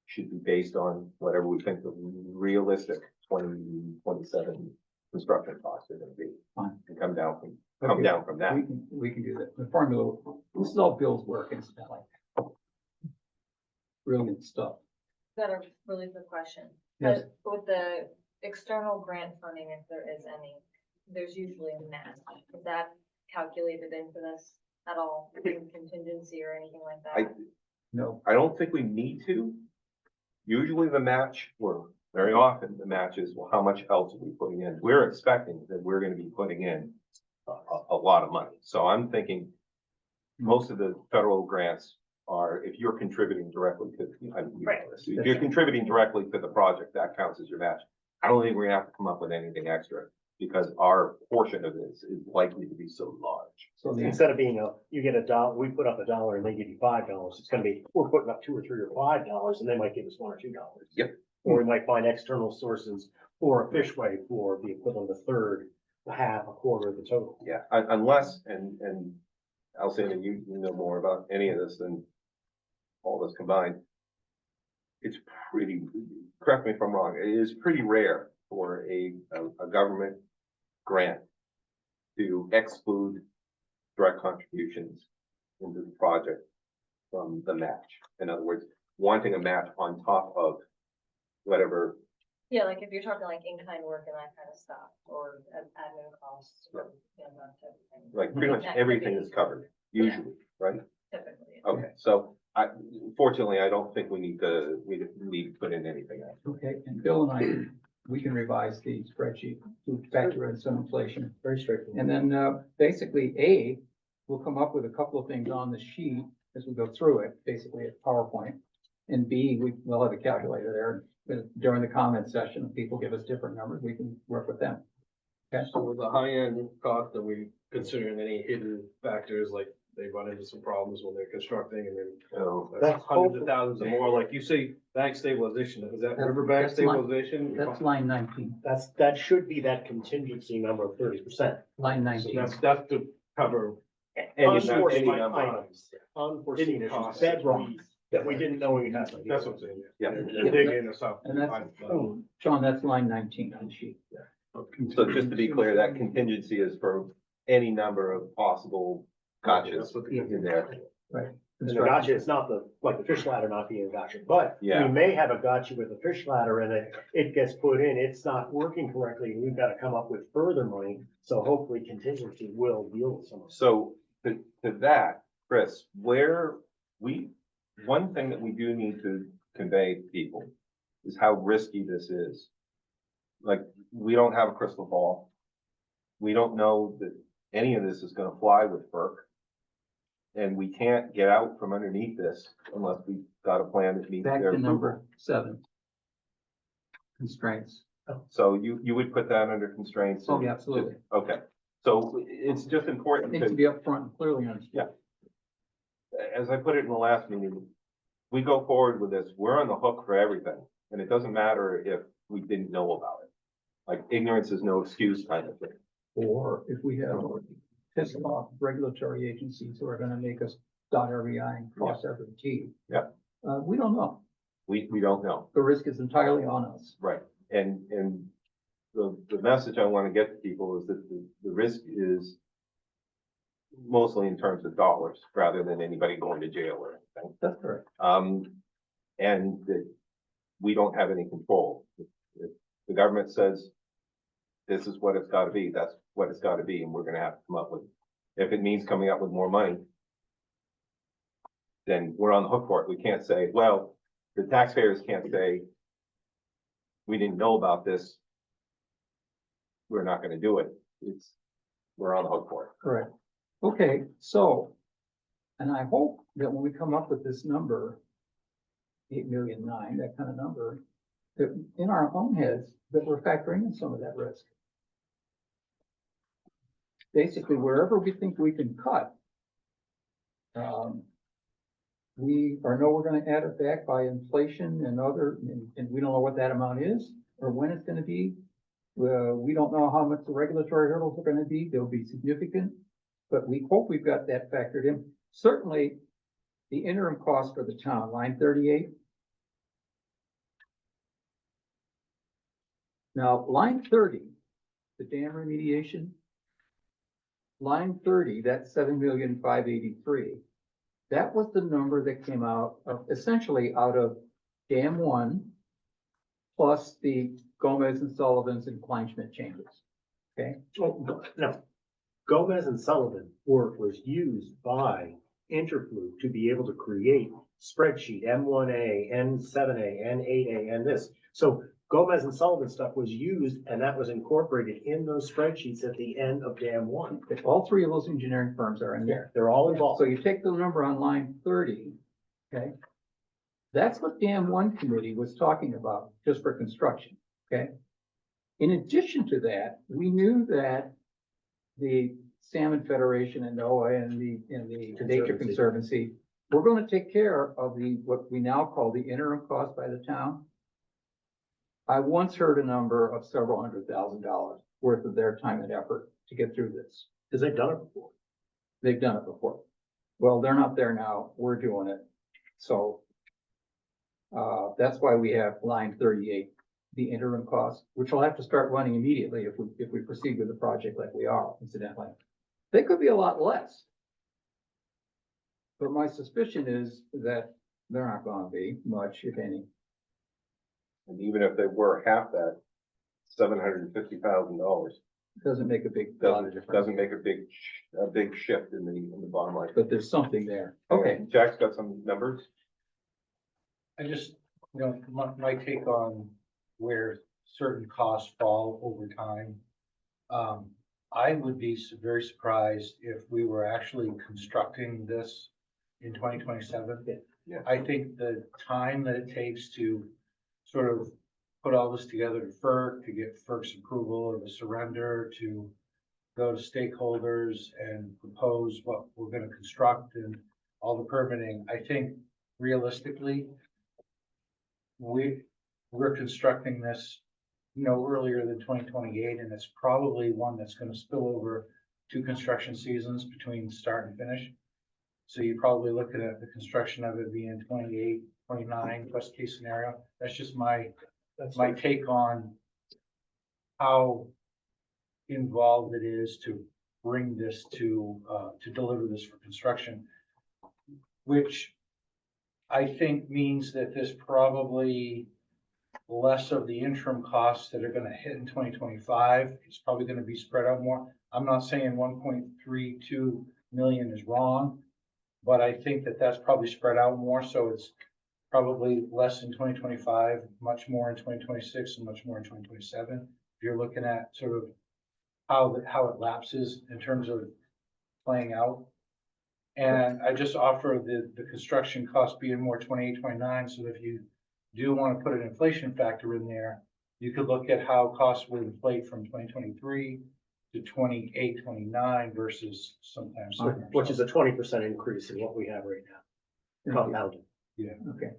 should be based on whatever we think the realistic 2027 construction costs are gonna be. Fine. And come down from Okay. that. We can do that. The formula, this is all Bill's work incidentally. Brilliant stuff. Got a really good question. Yes. But with the external grant funding, if there is any, there's usually a match. Is that calculated into this at all, in contingency or anything like that? No, I don't think we need to. Usually the match, or very often the match is, well, how much else are we putting in? We're expecting that we're gonna be putting in a lot of money. So I'm thinking most of the federal grants are, if you're contributing directly to, Right. if you're contributing directly to the project, that counts as your match. I don't think we're gonna have to come up with anything extra because our portion of this is likely to be so large. so the, Instead of being you get $1, we put up $1 and they give you $5, it's gonna be, we're putting up $2 or $3 or $5 and they might give us $1 or $2. Yep. Or we might find external sources for a fishway for the equivalent of a third, a half, a quarter of the total. Yeah, unless, and I'll say that you know more about any of this than all of us combined. It's pretty, correct me if I'm wrong, it is pretty rare for a government grant to exclude direct contributions into the project from the match. In other words, wanting a match on top of whatever. Yeah, like if you're talking like in-kind work and that kind of stuff, or admin costs, or, you know, that type of thing. Like pretty much everything is covered, usually, right? Typically. Okay, so fortunately, I don't think we need to put in anything else. okay, and Bill and I, we can revise the spreadsheet to factor in some inflation. Very straightforward. And then, basically, A, we'll come up with a couple of things on the sheet as we go through it, basically a PowerPoint. And B, we'll have a calculator there. During the comment session, if people give us different numbers, we can work with them. Okay, So with the high-end cost, are we considering any hidden factors, like they run into some problems when they're constructing and then So That's hundreds of thousands or more, like you say, bank stabilization, is that riverbank That's line- stabilization? that's line 19, That should be that contingency number of 30%. line So 19. that's to cover, Unforeseen any number. items, unforeseen Hidden issues, costs. bedrock that we didn't know we had. that's what I'm saying, Yeah. And dig in or something. And that's, John, that's line 19 on the sheet. So just to be clear, that contingency is for any number of possible gotchas That's what the- in there. Right. And the gotcha, it's not like the fish ladder not being a gotcha, but Yeah. we may have a gotcha with a fish ladder and it gets put in, it's not working correctly, and we've got to come up with further money. So hopefully contingency will deal with some of it. So to that, Chris, one thing that we do need to convey to people is how risky this is. Like, we don't have a crystal ball. We don't know that any of this is gonna fly with FERC. And we can't get out from underneath this unless we've got a plan that meets Back their to approval. number 7. Constraints. So you would put that under constraints? Oh, and- yeah, absolutely. Okay, so it's just It important needs to to, be upfront and clearly understood. as I put it in the last meeting, we go forward with this, we're on the hook for everything. And it doesn't matter if we didn't know about it. Like ignorance is no excuse kind of thing. Or if we have pissed off regulatory agencies who are gonna make us dot every I and cross every T. Yeah. We don't know. We don't know. The risk is entirely on us. Right. And the message I want to get to people is that the risk is mostly in terms of dollars rather than anybody going to jail or anything. That's correct. And that we don't have any control. If the government says this is what it's got to be, that's what it's got to be, and we're going to have to come up with, if it means coming up with more money, then we're on the hook for it. We can't say, well, the taxpayers can't say, we didn't know about this, we're not going to do it. We're on the hook for it. Correct. Okay, so, and I hope that when we come up with this number, 8,000,009, that kind of number, that in our own heads, that we're factoring in some of that risk. Basically, wherever we think we can cut, we know we're gonna add it back by inflation and and we don't know what that amount is, or when it's gonna be. We don't know how much the regulatory hurdles are gonna be. They'll be significant, but we hope we've got that factored in. Certainly, the interim cost for the town, line 38. Now, line 30, the dam remediation. Line 30, that's 7,583,000. That was the number that came out of, essentially out of Dam 1 plus the Gomez and Sullivan's and Kleinschmidt changes. Okay, Oh, no. Gomez and Sullivan work was used by Interfluke to be able to create spreadsheet M1A, N7A, N8A, and this. So Gomez and Sullivan stuff was used and that was incorporated in those spreadsheets at the end of Dam 1. all three of those engineering firms are in there. They're all involved. So you take the number on line 30, okay? That's what Dam 1 committee was talking about, just for construction, okay? In addition to that, we knew that the Salmon Federation and NOAA and the Nature Conservancy were gonna take care of what we now call the interim cost by the town. I once heard a number of several $100,000 worth of their time and effort to get through this. Because they've done it before. They've done it before. Well, they're not there now. We're doing it. So that's why we have line 38, the interim cost, which will have to start running immediately if we proceed with the project like we are, incidentally. They could be a lot less. But my suspicion is that they're not gonna be much, if any. And even if they were half that, $750,000 Doesn't make a big lot of difference. doesn't make a big shift in the bottom line. But there's something there. Okay, Jack's got some numbers. I just, my take on where certain costs fall over time. I would be very surprised if we were actually constructing this in 2027. Yeah. I think the time that it takes to sort of put all this together to FERC, to get FERC's approval of a surrender, to go to stakeholders and propose what we're gonna construct and all the permitting, I think realistically, we're constructing this, earlier than 2028, and it's probably one that's gonna spill over 2 construction seasons between start and finish. So you're probably looking at the construction of it being 28, 29, best case scenario. That's just my take on how involved it is to bring this to deliver this for construction, which I think means that there's probably less of the interim costs that are gonna hit in 2025. It's probably gonna be spread out more. I'm not saying 1.32 million is wrong, but I think that that's probably spread out more, so it's probably less in 2025, much more in 2026, and much more in 2027. If you're looking at sort of how it lapses in terms of playing out. And I just offer the construction cost being more 28, 29, so if you do want to put an inflation factor in there, you could look at how costs would inflate from 2023 to 28, 29 versus sometimes. Which is a 20% increase in what we have right now, compounded. Okay.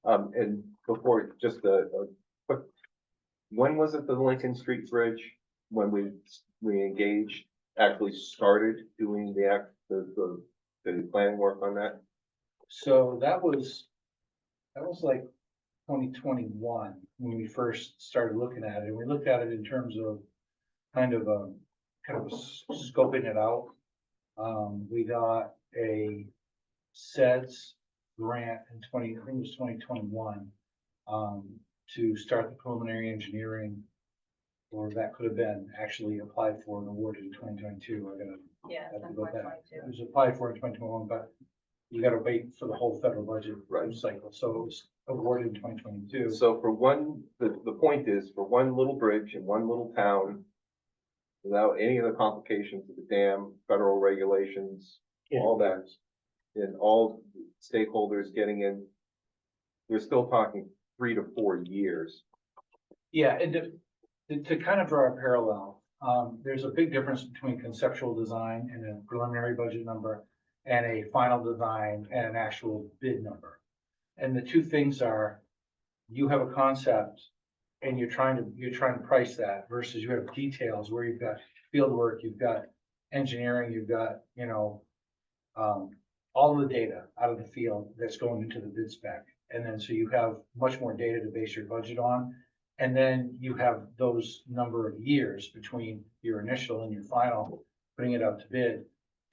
And before, just a quick, when was it the Lincoln Street Bridge? When we engaged, actually started doing the planning work on that? So that was like 2021, when we first started looking at it. We looked at it in terms of kind of scoping it out. We got a SEDS grant in I think it was 2021, to start the preliminary engineering, or that could have been actually applied for and awarded in 2022. I gotta Yeah, have to that's go back. 2022. It was applied for in 2021, but you gotta wait for the whole federal budget Right. cycle, so it was awarded in 2022. So for one, the point is, for one little bridge in one little town, without any of the complications of the dam, federal regulations, all that, and all stakeholders getting in, we're still talking 3 to 4 years. Yeah, and to kind of draw a parallel, there's a big difference between conceptual design and a preliminary budget number and a final design and an actual bid number. And the two things are, you have a concept and you're trying to price that versus you have details where you've got field work, you've got engineering, you've got, all of the data out of the field that's going into the bid spec. And then so you have much more data to base your budget on. And then you have those number of years between your initial and your final, putting it out to bid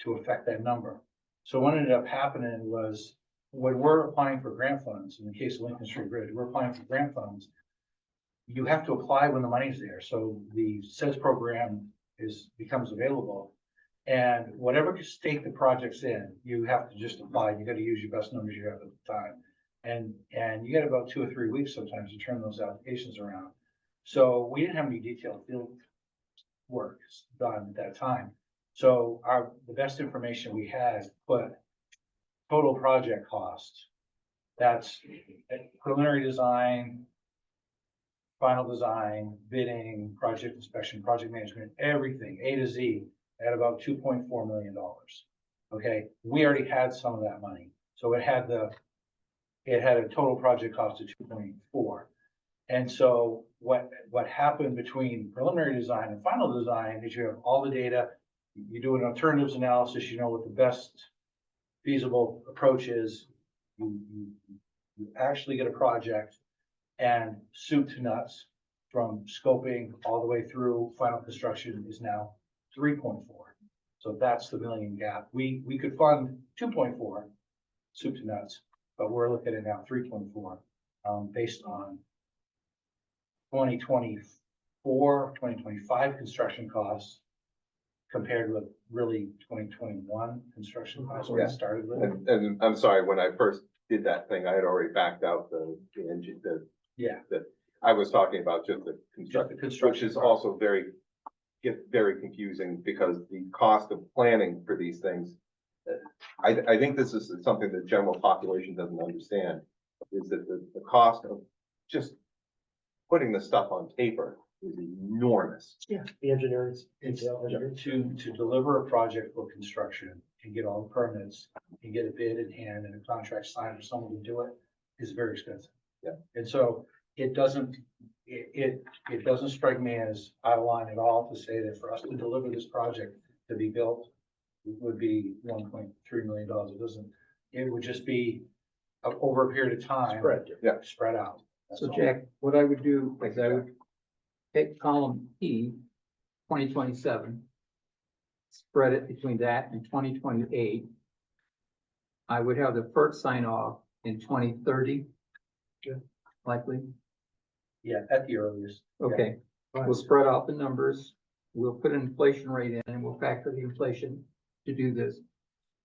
to affect that number. So what ended up happening was, when we're applying for grant funds, in the case of Lincoln Street Bridge, we're applying for grant funds. You have to apply when the money's there. So the SEDS program becomes available. And whatever state the project's in, you have to just apply. You got to use your best numbers you have at the time. And you got about 2 or 3 weeks sometimes to turn those applications around. So we didn't have any detailed field work done at that time. So the best information we had put total project cost. That's preliminary design, final design, bidding, project inspection, project management, everything, A to Z, at about $2.4 million. Okay, we already had some of that money. So it had a total project cost of 2.4. And so what happened between preliminary design and final design is you have all the data, you do an alternatives analysis, you know what the best feasible approach is. You actually get a project, and soup to nuts, from scoping all the way through final construction, is now 3.4. So that's the million gap. We could fund 2.4 soup to nuts, but we're looking at now 3.4, based on 2024, 2025 construction costs compared with really 2021 construction costs when Yeah. it started with. And I'm sorry, when I first did that thing, I had already backed out the engine, Yeah. I was talking about just the Just the construction, which construction is part. also gets very confusing, because the cost of planning for these things, I think this is something the general population doesn't understand, is that the cost of just putting the stuff on paper is enormous. Yeah, the engineering. To deliver a project for construction and get all the permits and get a bid in hand and a contract signed for someone to do it is very expensive. Yeah. And so it doesn't strike me as out of line at all to say that for us to deliver this project to be built would be $1.3 million. It would just be over a period of time. Spread out. That's So all. Jack, what I would do is I would take column E, 2027, spread it between that and 2028. I would have the FERC sign off in 2030. Yeah. Likely. Yeah, at the earliest. Okay, we'll spread out the numbers. We'll put an inflation rate in and we'll factor the inflation to do this.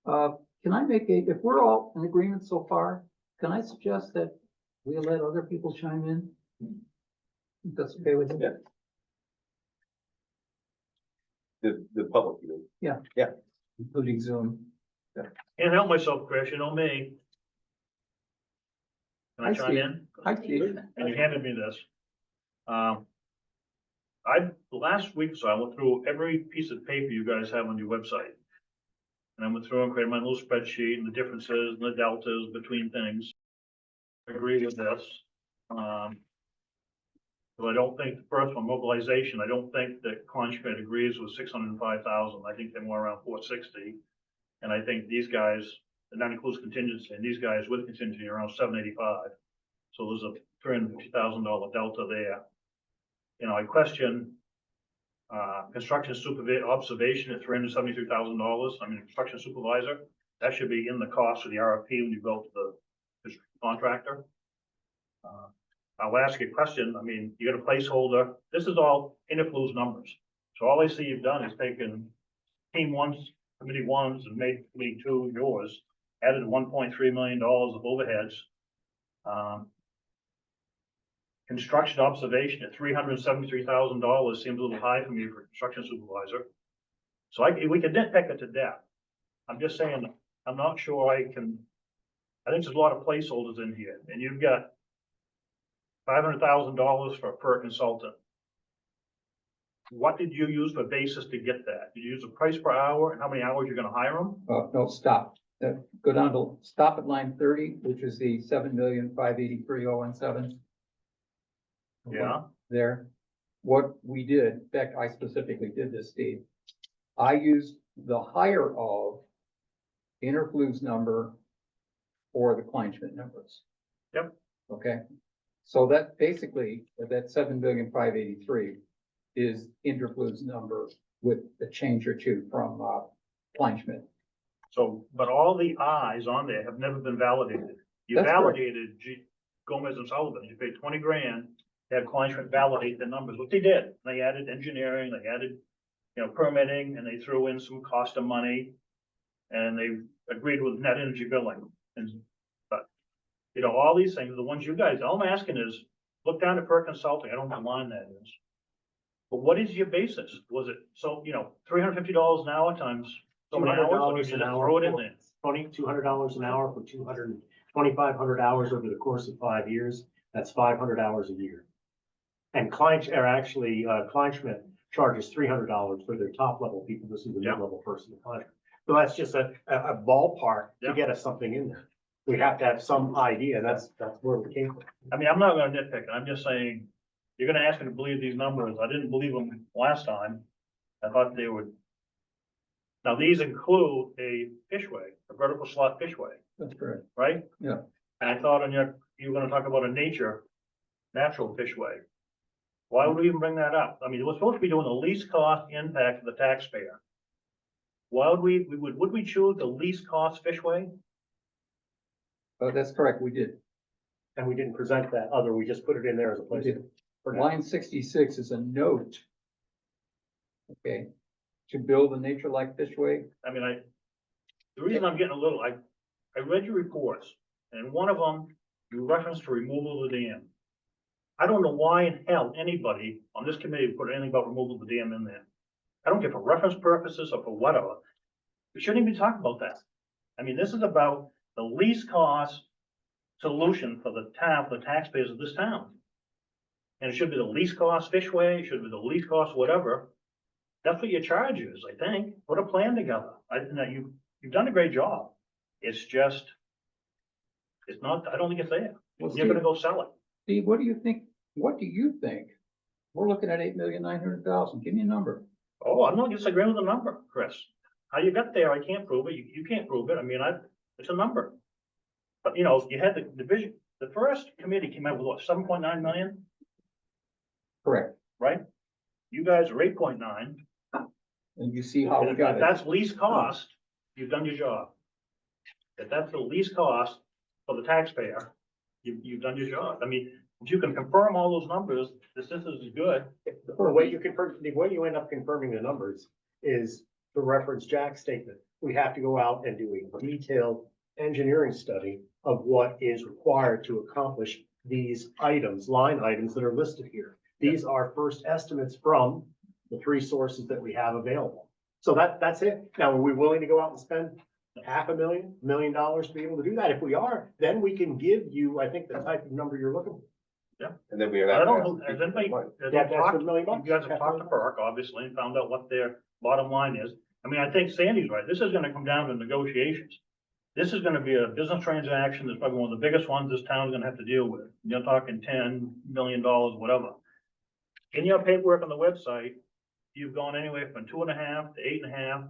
Can I if we're all in agreement so far, can I suggest that we let other people chime in? If that's okay with you? Yeah. The public, you mean? Including Zoom. Can't help myself, Chris, you know me. Can I Hi, chime Steve. in? Hi, Steve. And you handed me this. I last week, so I went through every piece of paper you guys have on your website. And I went through and created my little spreadsheet and the differences and the deltas between things. I agree with this. But I don't think, the first one, mobilization, I don't think that Kleinschmidt agrees with 605,000. I think they're more around 460. And I think these guys, and that includes contingency, and these guys with contingency are around 785. So there's a $350,000 delta there. You know, I question construction observation at $373,000. I mean, construction supervisor, that should be in the cost of the RFP when you go to the contractor. I'll ask you a question. I mean, you got a placeholder. This is all interflu's numbers. So all I see you've done is taken team one's, committee one's, and made committee two yours, added $1.3 million of overheads. Construction observation at $373,000 seems a little high for me for a construction supervisor. So we could nitpick it to death. I'm just saying, I'm not sure I think there's a lot of placeholders in here, and you've got $500,000 per consultant. What did you use for basis to get that? Did you use a price per hour and how many hours you're gonna hire them? No, stop. Go down to, stop at line 30, which is the 7,583,017. Yeah. There. What we did, in fact, I specifically did this, Steve. I used the higher of Interflu's number or the Kleinschmidt numbers. Yep. Okay. So that basically, that 7,583,000 is Interflu's number with a change or two from Kleinschmidt. So, but all the I's on there have never been validated. You That's correct. validated Gomez and Sullivan. You paid 20 grand. They had Kleinschmidt validate the numbers, what they did. They added engineering, they added, you know, permitting, and they threw in some cost of money. And they agreed with net energy billing. But, you know, all these things, the ones you guys, all I'm asking is, look down at per consulting. I don't know what line that is. But what is your basis? Was it, so, you know, $350 an hour times so many hours? Or did you $200 an just hour. throw it in there? $200 an hour for 2,500 hours over the course of 5 years. That's 500 hours a year. And Kleinschmidt charges $300 for their top level people. This is the Yeah. mid-level person in Kleinschmidt. So that's just a ballpark Yeah. to get us something in there. We have to have some idea. That's where we came from. I mean, I'm not gonna nitpick it. I'm just saying, you're gonna ask me to believe these numbers. I didn't believe them last time. I thought they would. Now, these include a fishway, a vertical slot fishway, That's correct. right? Yeah. And I thought you were gonna talk about a natural fishway. Why would we even bring that up? I mean, we're supposed to be doing the least cost impact to the taxpayer. Why would would we choose the least cost fishway? That's correct. We did. And we didn't present that other, we just put it in there as a We place. did. Line 66 is a note. Okay. To build a nature-like fishway. I mean, the reason I'm getting a little, I read your reports, and in one of them, you referenced the removal of the dam. I don't know why in hell anybody on this committee would put anything about removal of the dam in there. I don't care for reference purposes or for whatever. We shouldn't even talk about that. I mean, this is about the least cost solution for the town, for the taxpayers of this town. And it should be the least cost fishway, it should be the least cost whatever. That's what your charge is, I think. Put a plan together. You've done a great job. It's just, it's not, I don't think it's there. Well, You're gonna go sell it. Steve, what do you think? What do you think? We're looking at 8,900,000. Give me a number. Oh, I'm not disagreeing with the number, Chris. How you got there, I can't prove it. You can't prove it. I mean, it's a number. But you know, you had the division, the first committee came out with what, 7.9 million, Correct. right? You guys are 8.9. And you see how we If got it. that's least cost, you've done your job. If that's the least cost for the taxpayer, you've done your job. I mean, if you can confirm all those numbers, this is good. The way you end up confirming the numbers is to reference Jack's statement. We have to go out and do a detailed engineering study of what is required to accomplish these items, line items that are listed here. These are first estimates from the three sources that we have available. So that's it. Now, are we willing to go out and spend $500,000, $1 million to be able to do that? If we are, then we can give you, I think, the type of number you're looking for. Yeah. And then we would I have to don't ask know, the has people anybody, for money. has Yeah, they that's talked, a million you bucks. guys have talked to FERC, obviously, and found out what their bottom line is. I mean, I think Sandy's right, this is gonna come down to negotiations. This is gonna be a business transaction, that's probably one of the biggest ones this town's gonna have to deal with. You're talking $10 million, whatever. In your paperwork on the website, you've gone anywhere from 2.5 to 8.5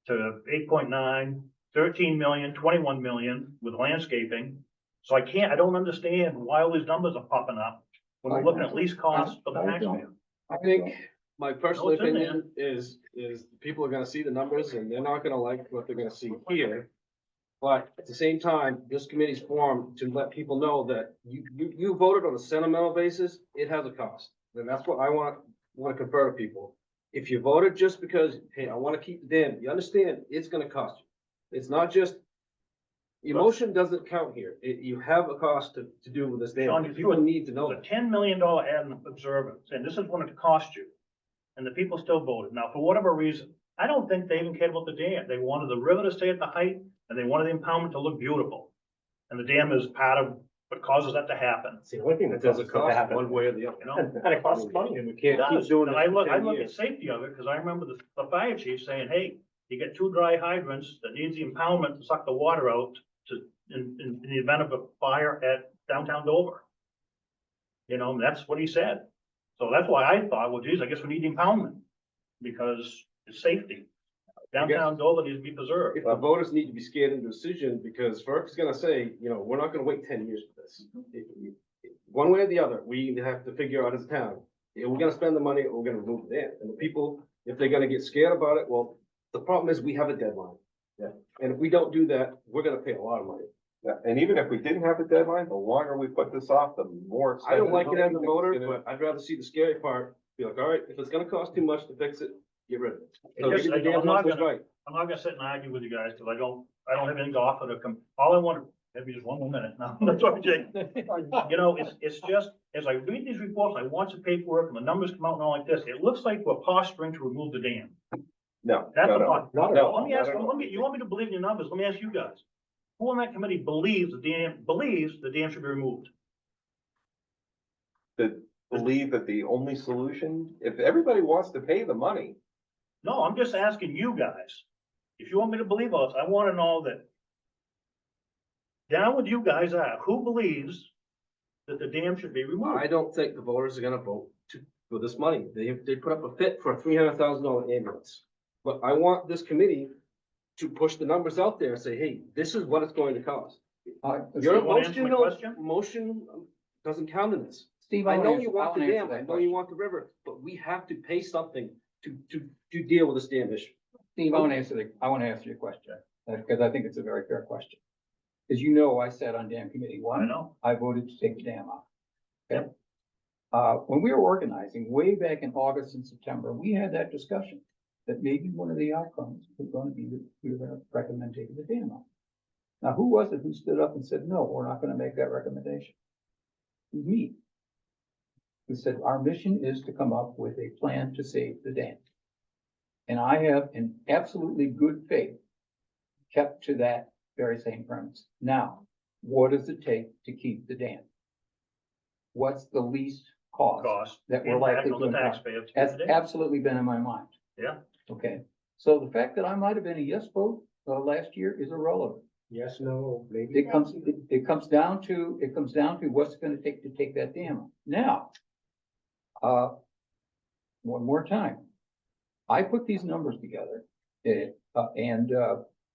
to 8.9, 13 million, 21 million with landscaping. So I don't understand why all these numbers are popping up when we're looking at least costs for the I don't. taxpayer. I think my personal No, it's in opinion is people are gonna see the numbers and they're not gonna like what they're gonna see here. But at the same time, this committee's formed to let people know that you voted on a sentimental basis, it has a cost. And that's what I want to confer to people. If you voted just because, hey, I want to keep the dam, you understand, it's gonna cost you. It's not just, emotion doesn't count here. You have a cost to do with this Sean, dam. if People you- need to know There's that. a $10 million ad in Observer saying this is what it cost you. And the people still voted. Now, for whatever reason, I don't think they even cared about the dam. They wanted the river to stay at the height and they wanted the impoundment to look beautiful. And the dam is part of what causes that to happen, It's the only thing that There's a doesn't cost happen. one way or the other. you know? And it costs money. And we It can't keep does, doing and this I for look 10 at years. safety of it, because I remember the fire chief saying, hey, you get 2 dry hydrants that needs the impoundment to suck the water out in the event of a fire at downtown Dover. You know, and that's what he said. So that's why I thought, well, geez, I guess we need the impoundment, because it's safety. Downtown Dover needs to be preserved. If the voters need to be scared into a decision, because FERC is gonna say, we're not gonna wait 10 years for this. One way or the other, we either have to figure out as a town, we're gonna spend the money or we're gonna remove it. And the people, if they're gonna get scared about it, well, the problem is we have a deadline. Yeah. And if we don't do that, we're gonna pay a lot of money. Yeah, and even if we didn't have the deadline, the longer we put this off, the more I don't expensive. like it as a it's voter, gonna- but I'd rather see the scary part, be like, all right, if it's gonna cost too much to fix it, get rid of it. So Yes, maybe the I'm dam not was gonna- right. I'm not gonna sit and argue with you guys, because I don't have anything to offer to come, all I want, maybe just one more minute, no, that's all, Jake. You know, it's just, as I read these reports, I watch the paperwork and the numbers come out and all like this, it looks like we're posturing to remove the dam. No, That's no, the no. part. Not at No, all. Let me ask, not at all. you want me to believe in your numbers, let me ask you guys. Who on that committee believes the dam should be removed? That believe that the only solution, if everybody wants to pay the money, No, I'm just asking you guys. If you want me to believe us, I wanna know that. Down with you guys are, who believes that the dam should be I removed? don't think the voters are gonna vote for this money. They put up a fit for a $300,000 ambulance. But I want this committee to push the numbers out there and say, hey, this is what it's going to cost. Your You wanna answer my question? motion doesn't count in this. Steve, I wanna know answer- you want the wanna answer dam, that I know question. you want the river, but we have to pay something to deal with this dam issue. Steve, I want to answer your question, because I think it's a very fair question. As you know, I sat on dam committee I one, know. I voted to take the dam out. Okay? When we were organizing way back in August and September, we had that discussion that maybe one of the outcomes was going to be that we were going to recommend taking the dam out. Now, who was it who stood up and said, no, we're not going to make that recommendation? It was me. Who said, our mission is to come up with a plan to save the dam. And I have, in absolutely good faith, kept to that very same premise. Now, what does it take to keep the dam? What's the least cost Cost. that we're impact likely on to the encounter? taxpayer to keep That's the dam. absolutely been in my mind. Yeah. Okay, so the fact that I might have been a yes vote last year is irrelevant. Yes, no, maybe. It comes down to what's it gonna take to take that dam out. Now, one more time. I put these numbers together,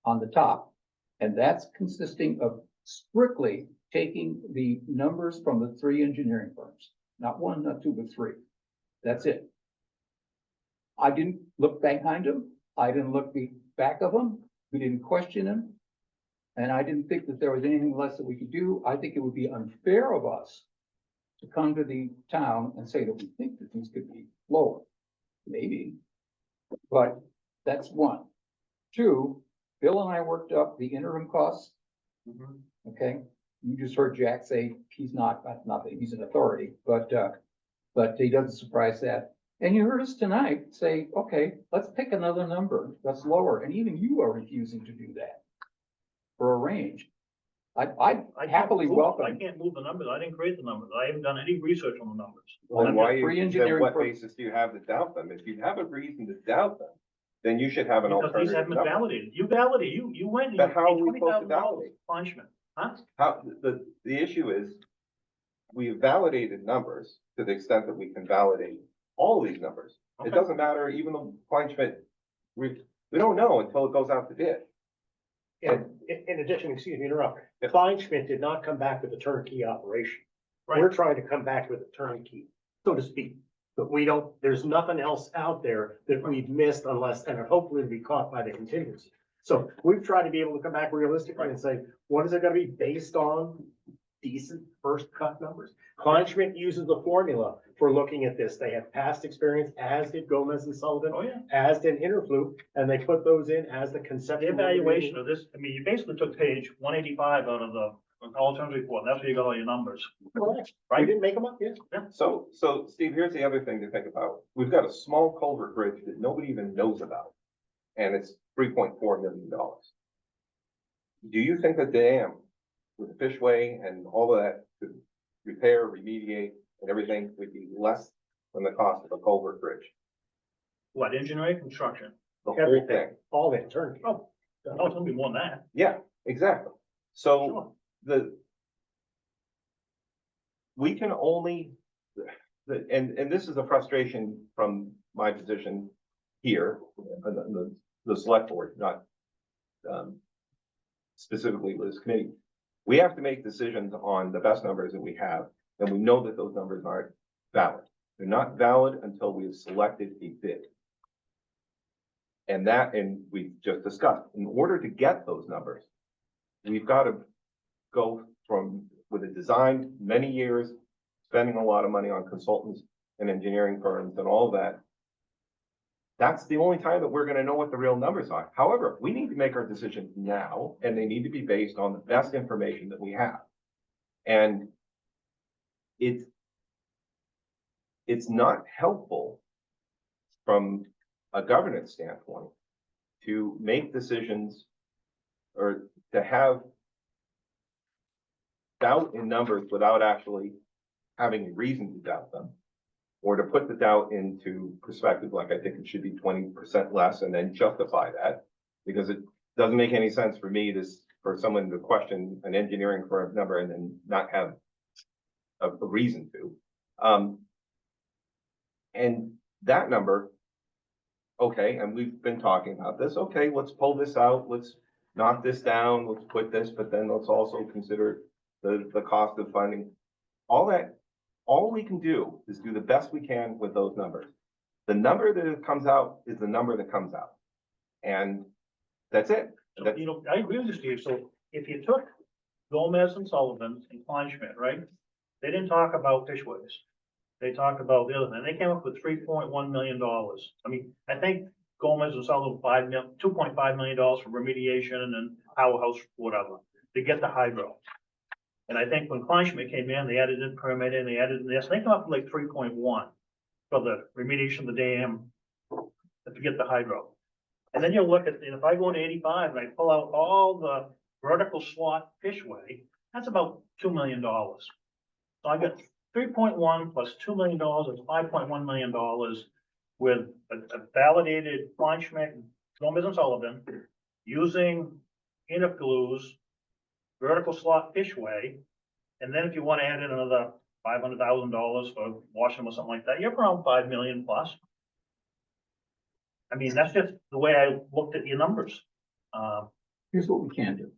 on the top, and that's consisting of strictly taking the numbers from the 3 engineering firms. Not 1, not 2, but 3. That's it. I didn't look behind them. I didn't look the back of them. We didn't question them. And I didn't think that there was anything less that we could do. I think it would be unfair of us to come to the town and say that we think that these could be lower. Maybe. But that's 1. 2, Bill and I worked up the interim costs. Okay, you just heard Jack say he's not that he's an authority, but he doesn't surprise that. And you heard us tonight say, okay, let's pick another number that's lower. And even you are refusing to do that for a range. I'd happily I welcome. can't move the numbers. I didn't create the numbers. I haven't done any research on the numbers. Then why, Free then engineering what for- basis do you have to doubt them? If you have a reason to doubt them, then you should have an Because these alternative haven't been number. validated. You validated, you went and you But how are paid we supposed to $20,000 validate? punishment, huh? How, the issue is, we've validated numbers to the extent that we can validate all of these numbers. It Okay. doesn't matter, even though Kleinschmidt, we don't know until it goes out to bid. In addition, excuse me, interrupt, Yeah. Kleinschmidt did not come back with a turnkey operation. Right. We're trying to come back with a turnkey, so to speak. But we don't, there's nothing else out there that we've missed unless, and hopefully it'll be caught by the contingency. So we've tried to be able to come back realistically and say, what is it gonna be based on? Decent first cut numbers. Kleinschmidt uses the formula for looking at this. They have past experience, as did Gomez and Sullivan, Oh, yeah. as did Interfloop, and they put those in as the The conceptual. evaluation of this, I mean, you basically took page 185 out of the all terms report. That's where you got all your numbers. Correct. Right. We didn't make them up, yeah. So Steve, here's the other thing to think about. We've got a small culvert bridge that nobody even knows about, and it's $3.4 million. Do you think the dam with the fishway and all of that to repair, remediate, and everything would be less than the cost of a culvert bridge? What, engineering, construction? The whole Everything. thing. All in turnkey. Oh, no, it's gonna be more than that. Yeah, exactly. So Sure. we can only, and this is a frustration from my position here, the select board, not specifically with this committee. We have to make decisions on the best numbers that we have, and we know that those numbers aren't valid. They're not valid until we've selected a bid. And we just discussed, in order to get those numbers, we've got to go with a design, many years, spending a lot of money on consultants and engineering firms and all of that. That's the only time that we're gonna know what the real numbers are. However, we need to make our decisions now, and they need to be based on the best information that we have. And it's not helpful from a governance standpoint to make decisions or to have doubt in numbers without actually having a reason to doubt them, or to put the doubt into perspective, like I think it should be 20% less and then justify that, because it doesn't make any sense for me for someone to question an engineering firm number and then not have a reason to. And that number, okay, and we've been talking about this, okay, let's pull this out, let's knock this down, let's put this, but then let's also consider the cost of funding. All we can do is do the best we can with those numbers. The number that comes out is the number that comes out. And that's it. So, you know, I agree with you, Steve. So if you took Gomez and Sullivan and Kleinschmidt, right? They didn't talk about fishways. They talked about the other thing. They came up with $3.1 million. I mean, I think Gomez and Sullivan $2.5 million for remediation and then powerhouse, whatever, to get the hydro. And I think when Kleinschmidt came in, they added in permitting, they added in this, they come up with like 3.1 for the remediation of the dam to get the hydro. And then you look at, if I go into 85 and I pull out all the vertical slot fishway, that's about $2 million. So I got 3.1 plus $2 million is $5.1 million with a validated Kleinschmidt, Gomez and Sullivan using interglues, vertical slot fishway. And then if you want to add in another $500,000 for washing them or something like that, you're around 5 million plus. I mean, that's just the way I looked at your numbers. Here's what we can do.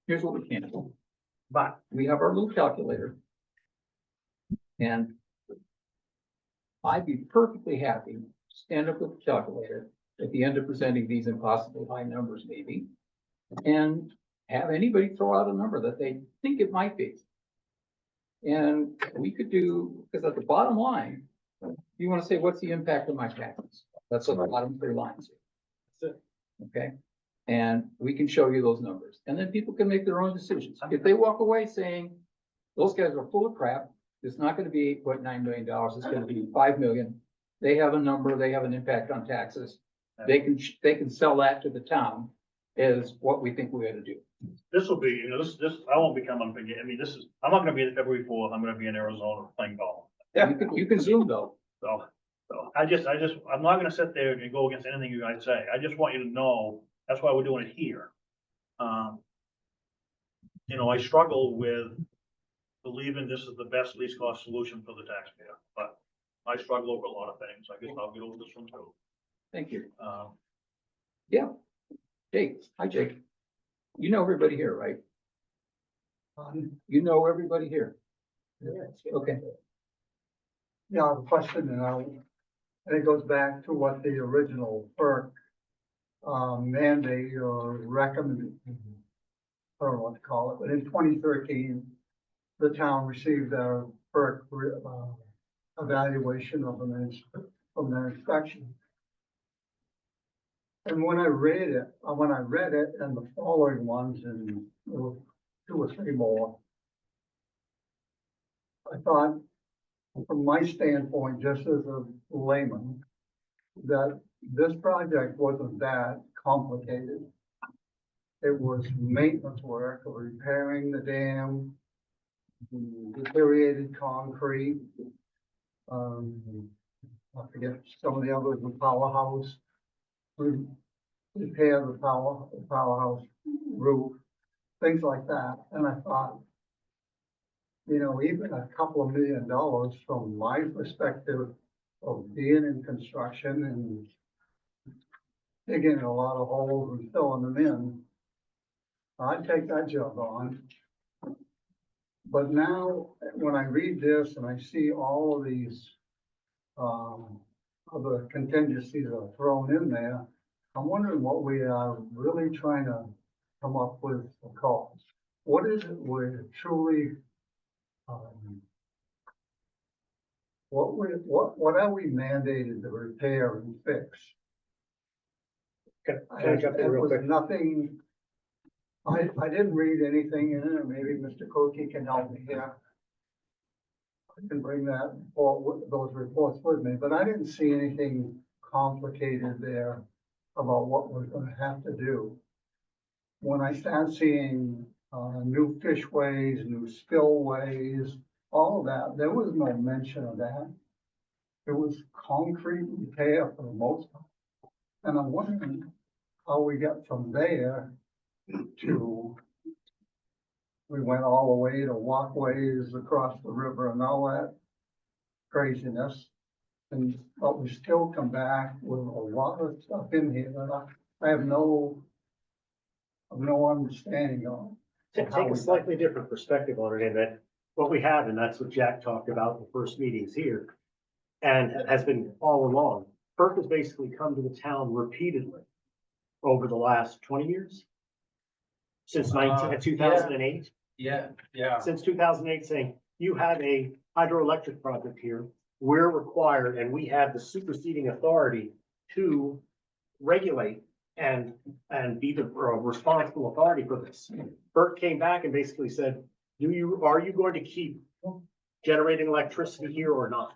Here's what we can do. But We have our little calculator. And I'd be perfectly happy to stand up with the calculator at the end of presenting these impossibly high numbers maybe, and have anybody throw out a number that they think it might be. And we could do, because at the bottom line, you want to say, what's the impact of my taxes? That's what the bottom 3 lines. That's Okay, and we can show you those numbers, and then people can make their own decisions. If they walk away saying, those guys are full of crap, it's not gonna be $8.9 million, it's gonna be 5 million. They have a number, they have an impact on taxes. They can sell that to the town is what we think we ought to do. This will be, you know, I won't be coming up again. I mean, I'm not gonna be at February 4th. I'm gonna be in Arizona playing golf. You can Zoom though. So I'm not gonna sit there and go against anything you guys say. I just want you to know, that's why we're doing it here. You know, I struggle with believing this is the best least cost solution for the taxpayer, but I struggle over a lot of things. I guess I'll get over this one too. Thank you. Um, Yeah. Jake, hi Jake. You know everybody here, right? You know everybody here. Okay. Yeah, I have a question, and it goes back to what the original FERC mandate or recommend, I don't know what to call it, but in 2013, the town received a FERC evaluation of from their inspection. And when I read it and the following ones, and there were 2 or 3 more, I thought, from my standpoint, just as a layman, that this project wasn't that complicated. It was maintenance work, repairing the dam, deteriorated concrete. I forget some of the others, the powerhouse, repair the powerhouse roof, things like that. And I thought, you know, even a couple of $1 million from my perspective of being in construction and digging a lot of holes and filling them in, I'd take that job on. But now, when I read this and I see all of these, other contingencies that are thrown in there, I'm wondering what we are really trying to come up with for cost. What is it we're truly, what are we mandated to repair and fix? Can I jump in It real was quick? nothing, I didn't read anything in it, and maybe Mr. Cokie can help me here. I can bring that, those reports with me, but I didn't see anything complicated there about what we're gonna have to do. When I start seeing, new fishways, new spillways, all of that, there was no mention of that. It was concrete repair for the most part. And I'm wondering how we got from there to, we went all the way to walkways across the river and all that craziness. And, but we still come back with a lot of stuff in here that I have no understanding of. Take a slightly different perspective on it, in that what we have, and that's what Jack talked about in the first meetings here, and has been all along. FERC has basically come to the town repeatedly over the last 20 years. Since 2008. Yeah. Since 2008, saying, you have a hydroelectric project here, we're required, and we have the superseding authority to regulate and be the responsible authority for this. FERC came back and basically said, are you going to keep generating electricity here or not?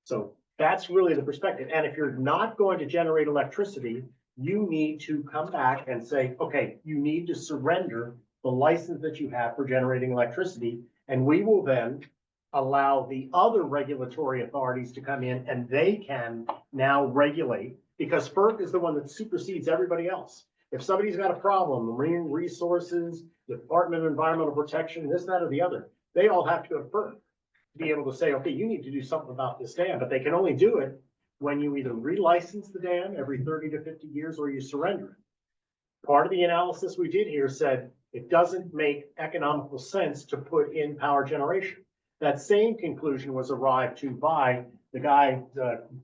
So that's really the perspective. And if you're not going to generate electricity, you need to come back and say, okay, you need to surrender the license that you have for generating electricity. And we will then allow the other regulatory authorities to come in, and they can now regulate, because FERC is the one that supersedes everybody else. If somebody's got a problem, Marine Resources, Department of Environmental Protection, this, that, or the other, they all have to go to FERC to be able to say, okay, you need to do something about this dam, but they can only do it when you either relicense the dam every 30 to 50 years or you surrender it. Part of the analysis we did here said it doesn't make economical sense to put in power generation. That same conclusion was arrived to by the guy,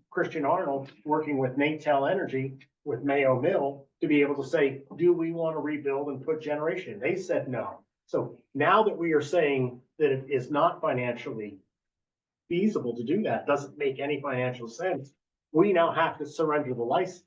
Christian Arnold, working with Natel Energy with Mayo Mill to be able to say, do we want to rebuild and put generation in? They said no. So now that we are saying that it is not financially feasible to do that, doesn't make any financial sense, we now have to surrender the license.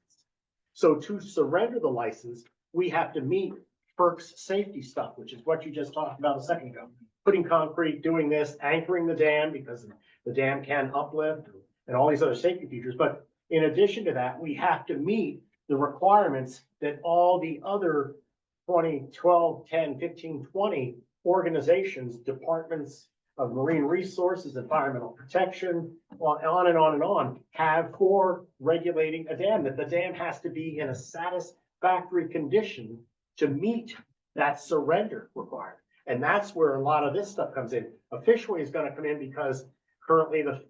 So to surrender the license, we have to meet FERC's safety stuff, which is what you just talked about a second ago. Putting concrete, doing this, anchoring the dam because the dam can uplift and all these other safety features. But in addition to that, we have to meet the requirements that all the other 20, 12, 10, 15, 20 organizations, departments of marine resources, environmental protection, on and on and on, have for regulating a dam, that the dam has to be in a satisfactory condition to meet that surrender requirement. And that's where a lot of this stuff comes in. A fishway is gonna come in because currently the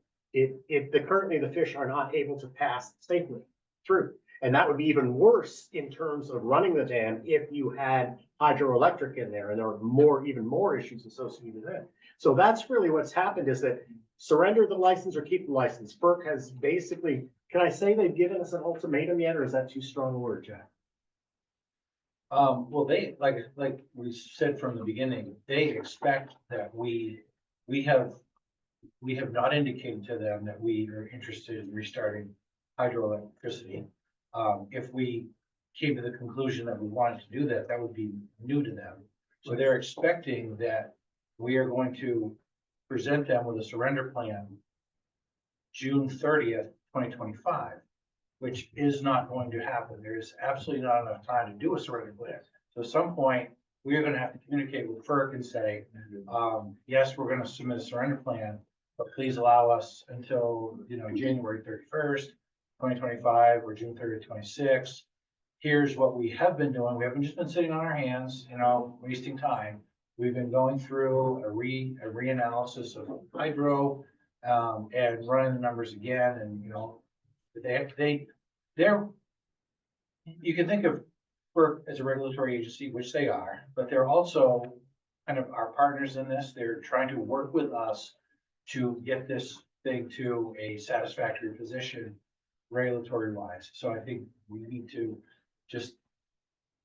fish are not able to pass safely through. And that would be even worse in terms of running the dam if you had hydroelectric in there, and there are even more issues associated with that. So that's really what's happened, is that surrender the license or keep the license. FERC has basically, can I say they've given us an ultimatum yet, or is that too strong a word, Jack? Well, they, like we said from the beginning, they expect that we have not indicated to them that we are interested in restarting hydroelectricity. If we came to the conclusion that we wanted to do that, that would be new to them. So they're expecting that we are going to present them with a surrender plan June 30th, 2025, which is not going to happen. There is absolutely not enough time to do a surrender plan. So at some point, we are going to have to communicate with FERC and say, yes, we're going to submit a surrender plan, but please allow us until, January 31st, 2025 or June 30th, 26. Here's what we have been doing. We haven't just been sitting on our hands, wasting time. We've been going through a reanalysis of hydro, and running the numbers again. And, they're, you can think of FERC as a regulatory agency, which they are, but they're also kind of our partners in this. They're trying to work with us to get this thing to a satisfactory position regulatory wise. So I think we need to just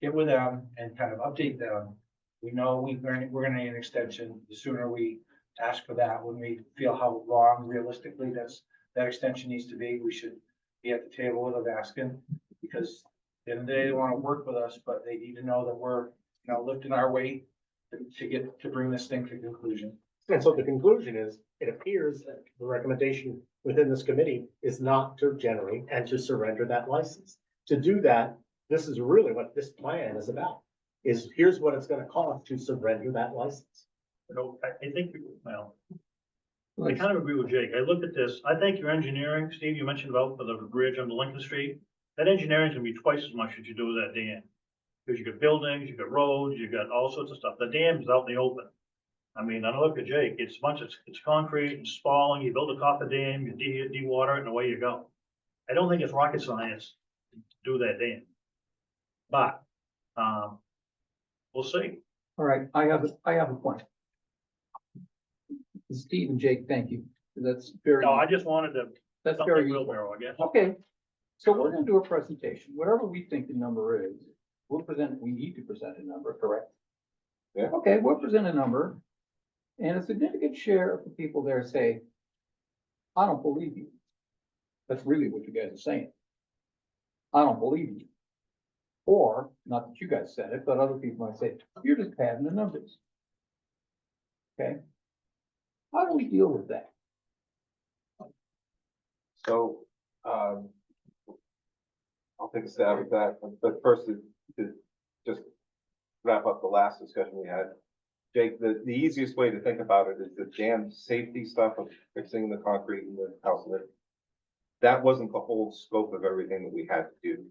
get with them and kind of update them. We know we're gonna need an extension. The sooner we ask for that, when we feel how long realistically that extension needs to be, we should be at the table with them asking, because at the end of the day, they want to work with us, but they need to know that we're, lifting our weight to bring this thing to conclusion. And so the conclusion is, it appears that the recommendation within this committee is not to generate and to surrender that license. To do that, this is really what this plan is about, is here's what it's gonna cost to surrender that license. I think, well, I kind of agree with Jake. I looked at this. I think your engineering, Steve, you mentioned about for the bridge on Lincoln Street, that engineering is gonna be twice as much as you do with that dam. Because you got buildings, you got roads, you got all sorts of stuff. The dam is out in the open. I mean, I look at Jake, it's concrete and spalling. You build a copper dam, you de-water it, and away you go. I don't think it's rocket science to do that dam. But, we'll see. All right, I have a point. Steve and Jake, thank you. That's very, No, I just wanted to, that's something very useful. wheelbarrow, I guess. Okay, so we're gonna do a presentation, whatever we think the number is, we need to present a number, correct? Yeah. Okay, we'll present a number, and a significant share of the people there say, I don't believe you. That's really what you guys are saying. I don't believe you. Or, not that you guys said it, but other people might say, you're just padding the numbers. Okay? How do we deal with that? So, I'll take a stab at that, but first to just wrap up the last discussion we had. Jake, the easiest way to think about it is the dam safety stuff of fixing the concrete in the house. That wasn't the whole scope of everything that we had to do.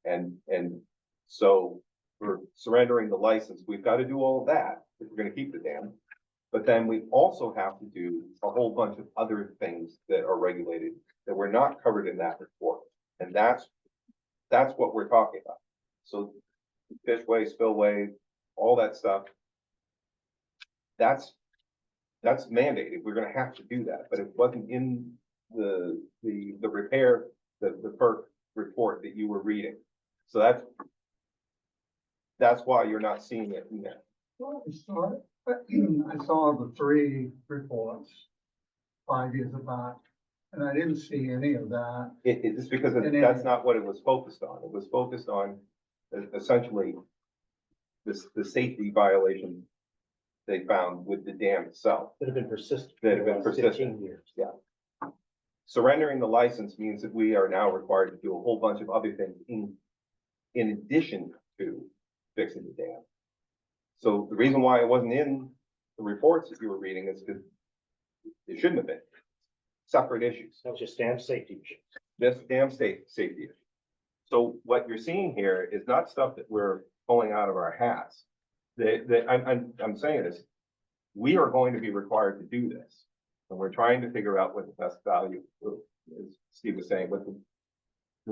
And so for surrendering the license, we've got to do all of that if we're going to keep the dam. But then we also have to do a whole bunch of other things that are regulated that were not covered in that report. And that's what we're talking about. So fishway, spillway, all that stuff. That's mandated. We're gonna have to do that, but it wasn't in the repair, the FERC report that you were reading. So that's why you're not seeing it in there. Well, I saw the 3 reports 5 years apart, and I didn't see any of that. It's because that's not what it was focused on. It was focused on essentially the safety violation they found with the dam itself. That have been persistent. That have been for the last 15 persistent. years. Yeah. surrendering the license means that we are now required to do a whole bunch of other things in addition to fixing the dam. So the reason why it wasn't in the reports that you were reading is because it shouldn't have been. Separate issues, That's just dam safety issues. just dam safety issues. So what you're seeing here is not stuff that we're pulling out of our hats. I'm saying is, we are going to be required to do this. And we're trying to figure out what the best value, as Steve was saying, what the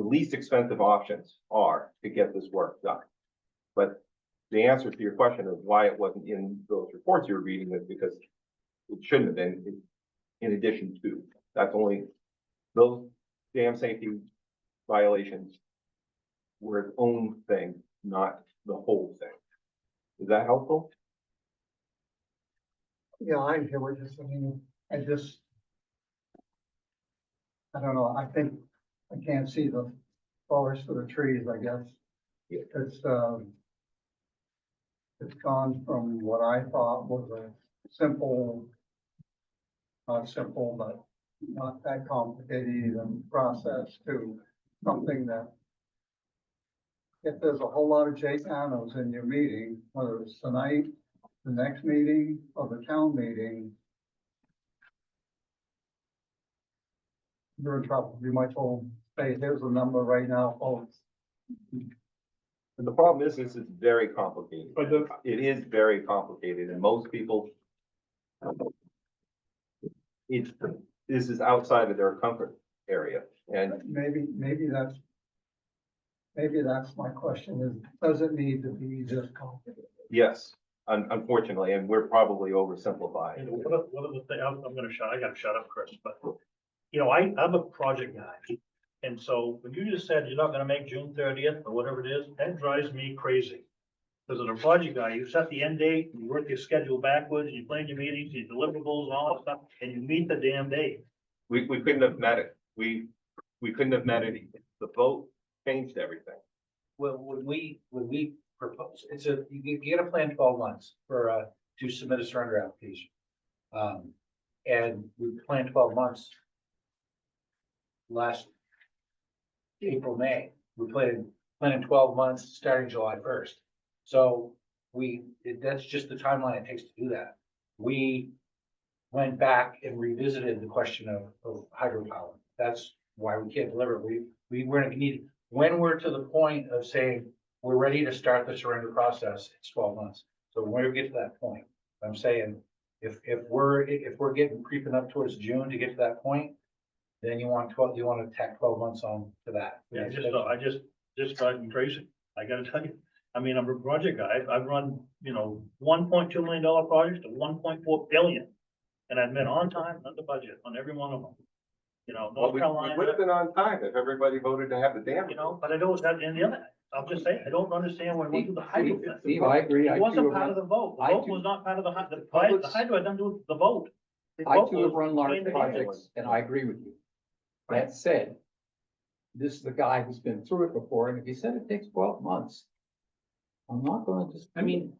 least expensive options are to get this work done. But the answer to your question of why it wasn't in those reports you're reading is because it shouldn't have been in addition to. That's only, those dam safety violations were its own thing, not the whole thing. Is that helpful? Yeah, I hear what you're saying. I don't know, I think I can't see the forest for the trees, I guess. It's gone from what I thought was a simple, not simple, but not that complicated even process to something that if there's a whole lot of J-Panos in your meeting, whether it's tonight, the next meeting, or the town meeting, you're in trouble. You might told, hey, here's the number right now, folks. And the problem is, this is very complicated. But It is very complicated, and most people, this is outside of their comfort area, and Maybe that's my question is, does it need to be this complicated? yes, unfortunately, and we're probably oversimplifying. And one of the things, I gotta shut up, Chris, but, you know, I'm a project guy. And so when you just said you're not gonna make June 30th or whatever it is, that drives me crazy. Because as a project guy, you set the end date, you work your schedule backwards, you plan your meetings, your deliverables and all that stuff, and you meet the damn date. We couldn't have met it. We couldn't have met it. The vote changed everything. Well, when we propose, you get a plan 12 months for, to submit a surrender application. And we planned 12 months last April, May. We planning 12 months starting July 1st. So that's just the timeline it takes to do that. We went back and revisited the question of hydropower. That's why we can't deliver. We're gonna need, when we're to the point of saying, we're ready to start the surrender process, it's 12 months. So when we get to that point, I'm saying, if we're getting creeping up towards June to get to that point, then you want to tack 12 months on to that. Yeah, I just drive me crazy. I gotta tell you. I mean, I'm a project guy. I've run, $1.2 million projects to 1.4 billion. And I've been on time, under budget on every one of them. Well, North we Carolina, would have been on time if everybody voted to have the dam. but I don't, that, and the other, I'll just say, I don't understand when we do the hydro. Steve, I agree. It wasn't part of the vote. The I vote do- was not part of the public's- hydro had nothing to do with the vote. The I vote too have was run large paying the projects, and I agree with you. That said, this is the guy who's been through it before, and if he said it takes 12 months, I'm not gonna just. I mean,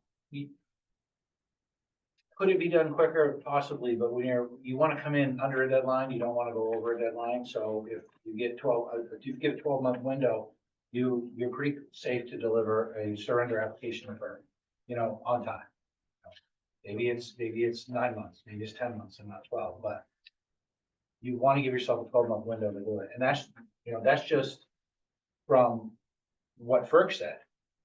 could it be done quicker? Possibly, but when you want to come in under a deadline, you don't want to go over a deadline. So if you get 12, if you get a 12-month window, you're pretty safe to deliver a surrender application for, on time. Maybe it's 9 months, maybe it's 10 months and not 12, but you want to give yourself a 12-month window to do it. And that's just from what FERC said.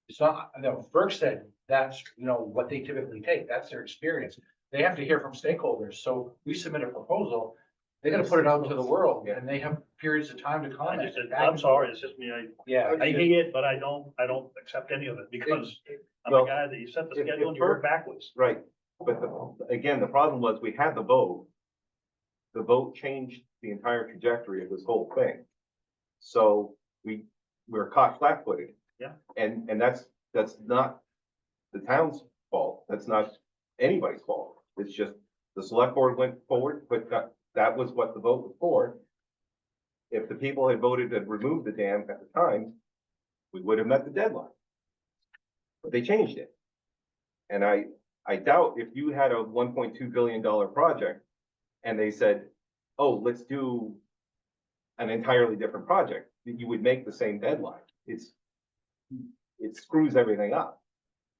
It's not, FERC said that's, what they typically take. That's their experience. They have to hear from stakeholders. So we submit a proposal, they gotta put it out into the world and they have periods of time to comment. I'm sorry, it's just me, Yeah. I hear it, but I don't accept any of it because I'm a guy that you set the schedule and you work backwards. Right, but again, the problem was we had the vote. The vote changed the entire trajectory of this whole thing. So we were caught flat-footed. Yeah. And that's not the town's fault. That's not anybody's fault. It's just the select board went forward, but that was what the vote was for. If the people had voted to remove the dam at the time, we would have met the deadline. But they changed it. And I doubt if you had a $1.2 billion project and they said, oh, let's do an entirely different project, that you would make the same deadline. It screws everything up.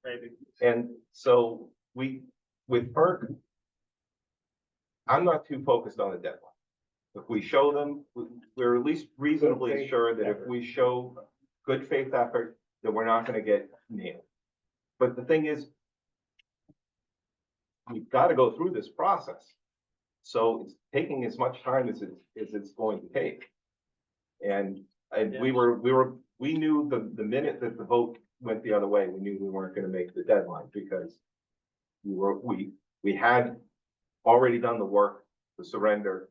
Maybe. And so with PERC, I'm not too focused on the deadline. If we show them, we're at least reasonably Good faith sure that if effort. we show good faith effort, that we're not gonna get nailed. But the thing is, we've gotta go through this process. So it's taking as much time as it's going to take. And we knew the minute that the vote went the other way, we knew we weren't gonna make the deadline because we had already done the work to surrender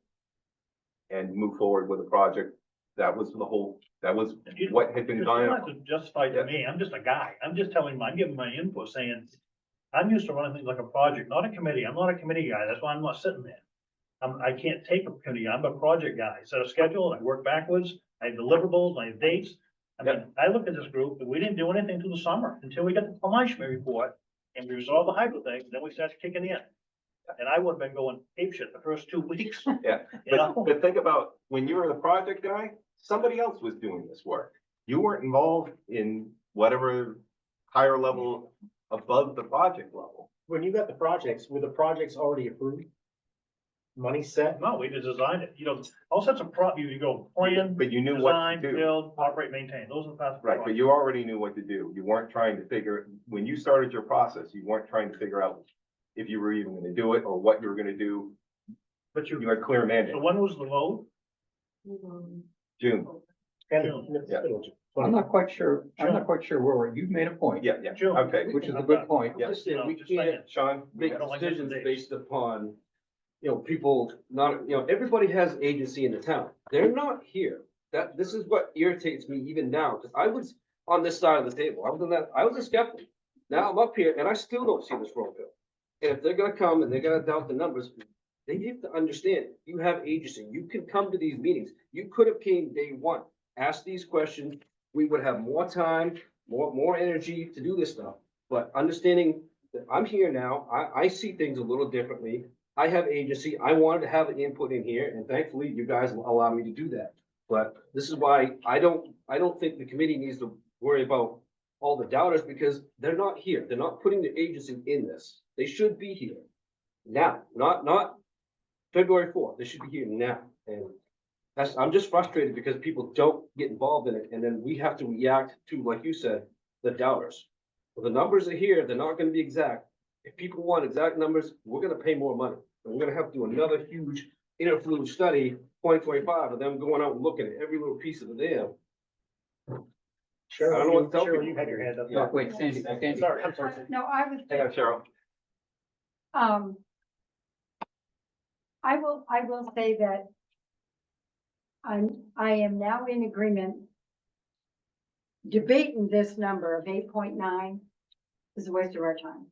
and move forward with a project. That was what had been You don't done. have to justify to me, I'm just a guy, I'm just telling you, I'm giving my input saying, I'm used to running things like a project, not a committee, I'm not a committee guy, that's why I'm not sitting there. I can't take a committee, I'm a project guy, I set a schedule, and I work backwards, I have deliverables, I have dates. I mean, I look at this group, and we didn't do anything through the summer, until we got the Fleischman report, and we resolved the hydro thing, then we started kicking in. And I would have been going apeshit the first 2 weeks. Yeah, You know? but think about, when you were the project guy, somebody else was doing this work. You weren't involved in whatever higher level above the project level. When you got the projects, were the projects already approved? Money set? No, we just designed it, you know, all sorts of you go plan, But you knew what design, to do. build, operate, maintain, those are the fast. Right, but you already knew what to do. You weren't trying to when you started your process, you weren't trying to figure out if you were even gonna do it or what you were gonna do. But You had clear mandate. so when was the vote? June, I'm not quite sure where, you've made a point. yeah, June. okay. Which is a good point. Yeah. Just saying, we Just saying. can't Sean? make I don't like decisions dates. based upon, people not, everybody has agency in the town. They're not here. This is what irritates me even now, because I was on this side of the table. I was a skeptic. Now I'm up here and I still don't see this road bill. And if they're gonna come and they're gonna doubt the numbers, they have to understand, you have agency. You can come to these meetings. You could have came day one, asked these questions. We would have more time, more energy to do this stuff. But understanding that I'm here now, I see things a little differently. I have agency. I wanted to have an input in here, and thankfully you guys allow me to do that. But this is why I don't think the committee needs to worry about all the doubters, because they're not here. They're not putting the agency in this. They should be here now, not February 4th. They should be here now. And I'm just frustrated because people don't get involved in it, and then we have to react to, like you said, the doubters. Well, the numbers are here. They're not gonna be exact. If people want exact numbers, we're gonna pay more money. And we're gonna have to do another huge interfluence study, 2025, of them going out and looking at every little piece of the dam. I don't know what to tell Cheryl, people. you had your hand up. Yeah. Wait, Sandy. Sorry, I'm sorry. No, I was, Hang on, Cheryl. I will say that I am now in agreement. Debating this number of 8.9 is a waste of our time.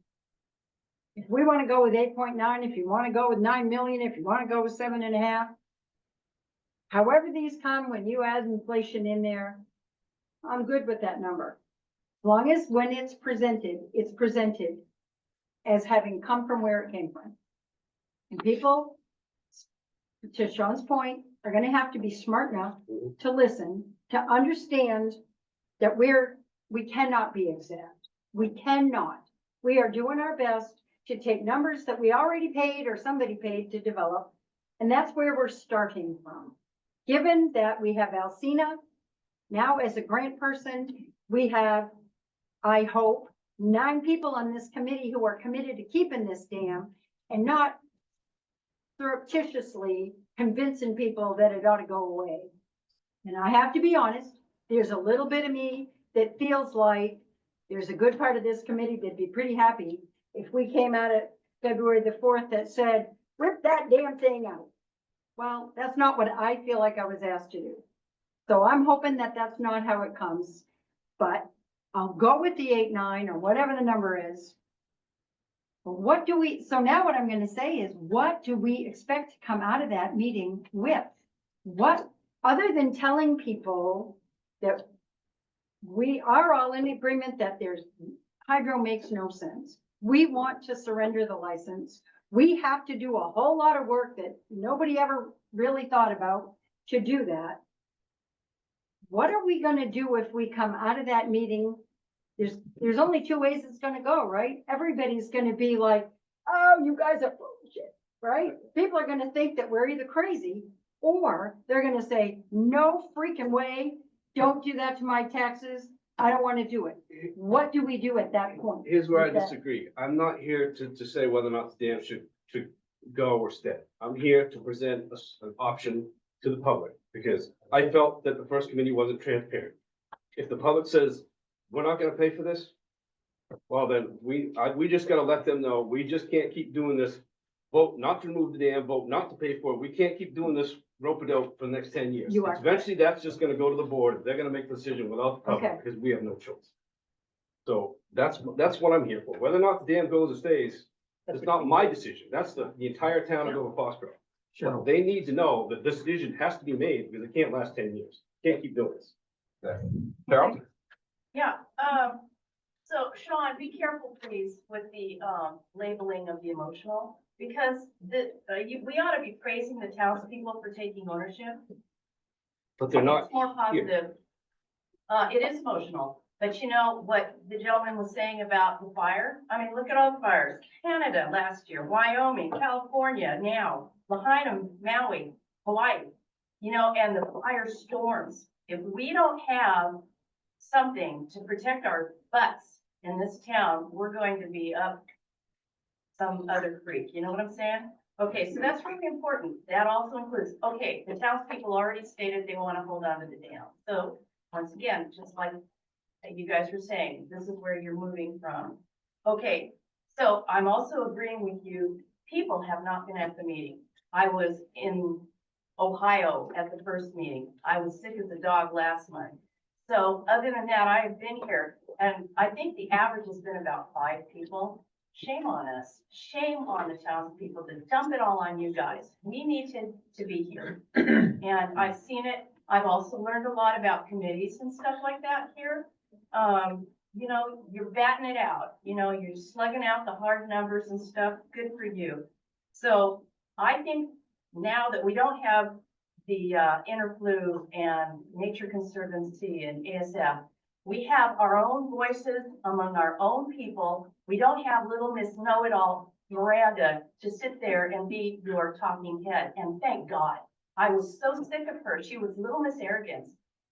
If we want to go with 8.9, if you want to go with 9 million, if you want to go with 7.5, however these come, when you add inflation in there, I'm good with that number. As long as when it's presented as having come from where it came from. And people, to Sean's point, are gonna have to be smart enough to listen, to understand that we cannot be exact. We cannot. We are doing our best to take numbers that we already paid or somebody paid to develop, and that's where we're starting from. Given that we have Alcina now as a grant person, we have, I hope, 9 people on this committee who are committed to keeping this dam and not surreptitiously convincing people that it ought to go away. And I have to be honest, there's a little bit of me that feels like there's a good part of this committee that'd be pretty happy if we came out at February the 4th that said, rip that damn thing out. Well, that's not what I feel like I was asked to do. So I'm hoping that that's not how it comes, but I'll go with the 8.9 or whatever the number is. But so now what I'm going to say is, what do we expect to come out of that meeting with? What, other than telling people that we are all in agreement that hydro makes no sense. We want to surrender the license. We have to do a whole lot of work that nobody ever really thought about to do that. what are we gonna do if we come out of that meeting? There's only two ways it's gonna go, right? Everybody's gonna be like, oh, you guys are bullshit, right? People are gonna think that we're either crazy, or they're gonna say, no freaking way, don't do that to my taxes, I don't wanna do it. What do we do at that point? Here's where I with that? disagree. I'm not here to say whether or not the dam should go or stay. I'm here to present an option to the public, because I felt that the first committee wasn't transparent. If the public says, we're not gonna pay for this, well, then we just gotta let them know, we just can't keep doing this. Vote not to remove the dam, vote not to pay for it. We can't keep doing this rope-a-dope for the next 10 years. You are Eventually, that's just gonna go to the board. They're gonna make the decision without the public, Okay. because we have no choice. So that's what I'm here for. Whether or not the dam goes or stays, it's not my decision. That's the entire town of Dover-Foxcroft. Sure. They need to know that this decision has to be made, because it can't last 10 years. Can't keep doing this. Carol? Yeah, so Sean, be careful please with the, labeling of the emotional, because we ought to be praising the townspeople for taking ownership. But they're not It's more positive. It is emotional, but you know what the gentleman was saying about the fire? I mean, look at all the fires. Canada last year, Wyoming, California now, Lahaina, Maui, Hawaii, you know, and the fire storms. If we don't have something to protect our butts in this town, we're going to be up some other creek. You know what I'm saying? Okay, so that's really important. That also includes, okay, the townspeople already stated they want to hold on to the dam. So once again, just like you guys were saying, this is where you're moving from. Okay, so I'm also agreeing with you. People have not been at the meeting. I was in Ohio at the first meeting. I was sick as a dog last month. So other than that, I have been here, and I think the average has been about 5 people. Shame on us. Shame on the townspeople to dump it all on you guys. We need to be here. And I've seen it. I've also learned a lot about committees and stuff like that here. You know, you're batting it out. You know, you're slugging out the hard numbers and stuff. Good for you. So I think now that we don't have the Interflu and Nature Conservancy and ASF, we have our own voices among our own people. We don't have little Miss Know-it-all Miranda to sit there and be your talking head. And thank God. I was so sick of her. She was little Miss Arrogance.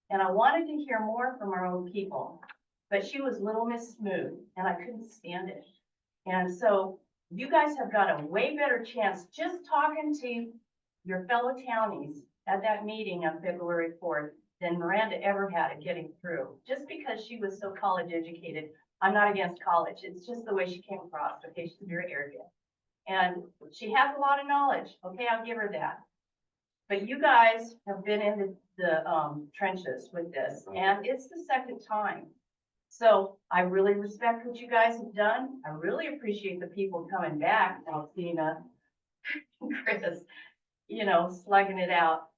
And I wanted to hear more from our own people. But she was little Miss Smooth, and I couldn't stand it. And so you guys have got a way better chance just talking to your fellow townies at that meeting on February 4th than Miranda ever had at getting through. Just because she was so college educated. I'm not against college. It's just the way she came across. Okay, she's very arrogant. And she has a lot of knowledge. Okay, I'll give her that. But you guys have been in the trenches with this, and it's the second time. So I really respect what you guys have done. I really appreciate the people coming back, Alcina, Chris, you know, slugging it out.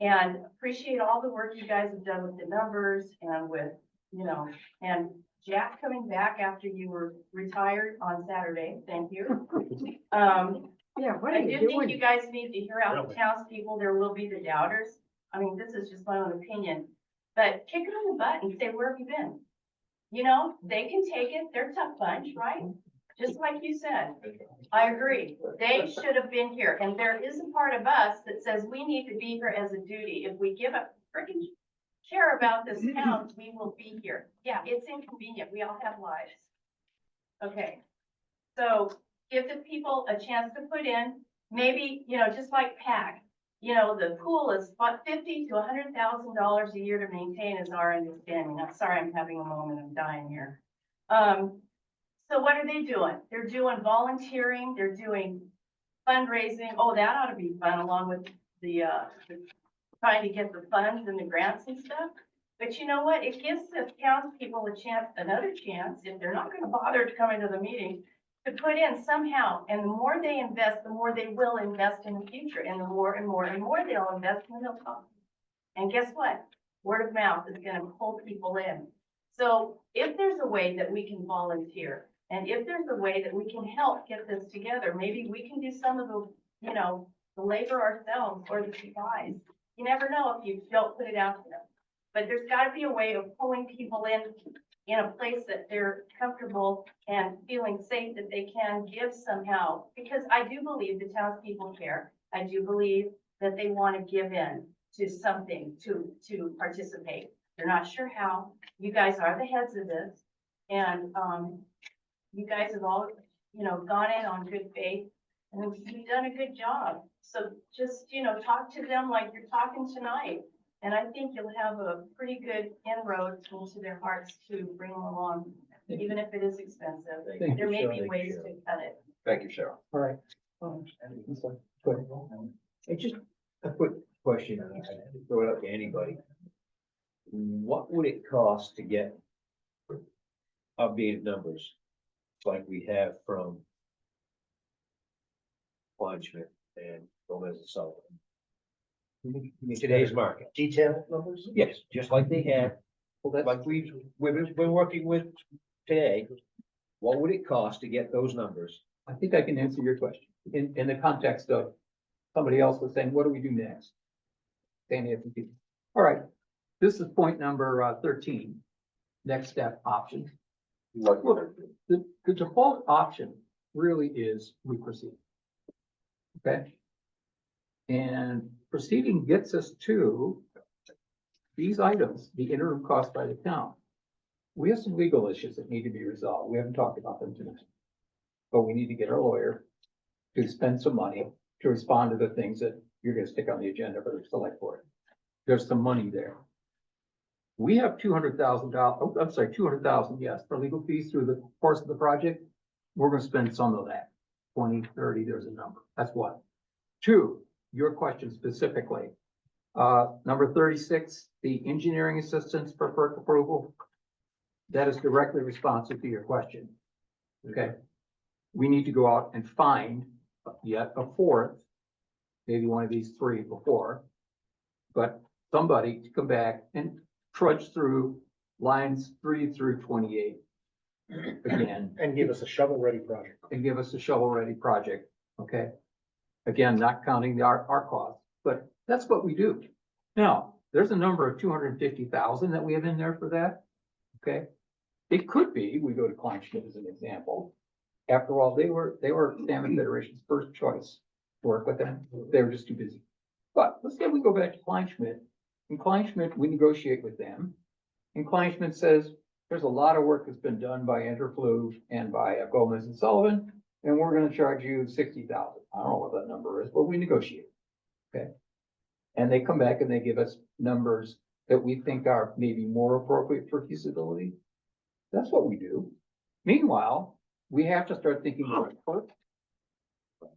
And appreciate all the work you guys have done with the numbers and with, you know, and Jack coming back after you were retired on Saturday. Thank you. Yeah, what are I you do think doing? you guys need to hear out the Really? townspeople. There will be the doubters. I mean, this is just my own opinion, but kick them in the butt and say, where have you been? You know, they can take it. They're a tough bunch, right? Just like you said. I agree. They should have been here. And there is a part of us that says we need to be here as a duty. If we give a freaking care about this town, we will be here. Yeah, it's inconvenient. We all have lives. Okay. So give the people a chance to put in, maybe, you know, just like PAC, you know, the pool is about $50,000 to $100,000 a year to maintain is our understanding. I'm sorry, I'm having a moment. I'm dying here. So what are they doing? They're doing volunteering. They're doing fundraising. Oh, that ought to be fun, along with the trying to get the funds and the grants and stuff. But you know what? It gives the townspeople a chance, another chance, if they're not going to bother to come into the meeting, to put in somehow. And the more they invest, the more they will invest in the future. And the more and more and more they'll invest, and they'll come. And guess what? Word of mouth is going to pull people in. So if there's a way that we can volunteer, and if there's a way that we can help get this together, maybe we can do some of the, you know, the labor ourselves or the supplies. You never know if you don't put it out there. but there's gotta be a way of pulling people in a place that they're comfortable and feeling safe that they can give somehow. Because I do believe the townspeople care. I do believe that they want to give in to something to participate. They're not sure how. You guys are the heads of this. And, you guys have all, gone in on good faith and you've done a good job. So just, talk to them like you're talking tonight. And I think you'll have a pretty good inroad into their hearts to bring them along, even if it is expensive. Thank There you, may be Cheryl. ways to cut it. Thank you, Cheryl. All right. Good. Hey, just a quick question, and I throw it out to anybody. What would it cost to get updated numbers like we have from Schmidt and Gomez and Sullivan? In today's market, Detailed numbers? yes, just like they have, Well, that's, like we've been working with today. What would it cost to get those numbers? I think I can answer your question in the context of somebody else was saying, what do we do next? All right, this is point number 13. Next step option. Lucky. Look, the default option really is we proceed. Okay? And proceeding gets us to these items, the interim cost by the town. We have some legal issues that need to be resolved. We haven't talked about them tonight. But we need to get our lawyer to spend some money to respond to the things that you're gonna stick on the agenda for the select board. There's some money there. We have $200,000, oh, I'm sorry, 200,000, yes, for legal fees through the course of the project. We're gonna spend some of that, 20, 30, there's a number. That's one. Two, your question specifically. Number 36, the engineering assistance for FERC approval. That is directly responsive to your question. Okay? We need to go out and find yet a fourth, maybe one of these three before, but somebody to come back and trudge through lines 3 through 28 again. And give us a shovel-ready project. And give us a shovel-ready project, okay? Again, not counting our costs, but that's what we do. Now, there's a number of 250,000 that we have in there for that, okay? It could be, we go to Kleinschmidt as an example. After all, they were Salmon Federation's first choice to work with them. They were just too busy. But let's say we go back to Kleinschmidt. In Kleinschmidt, we negotiate with them. And Kleinschmidt says, there's a lot of work that's been done by Interflu and by Gomez and Sullivan, and we're gonna charge you 60,000. I don't know what that number is, but we negotiate, okay? And they come back and they give us numbers that we think are maybe more appropriate for feasibility. That's what we do. Meanwhile, we have to start thinking about FERC.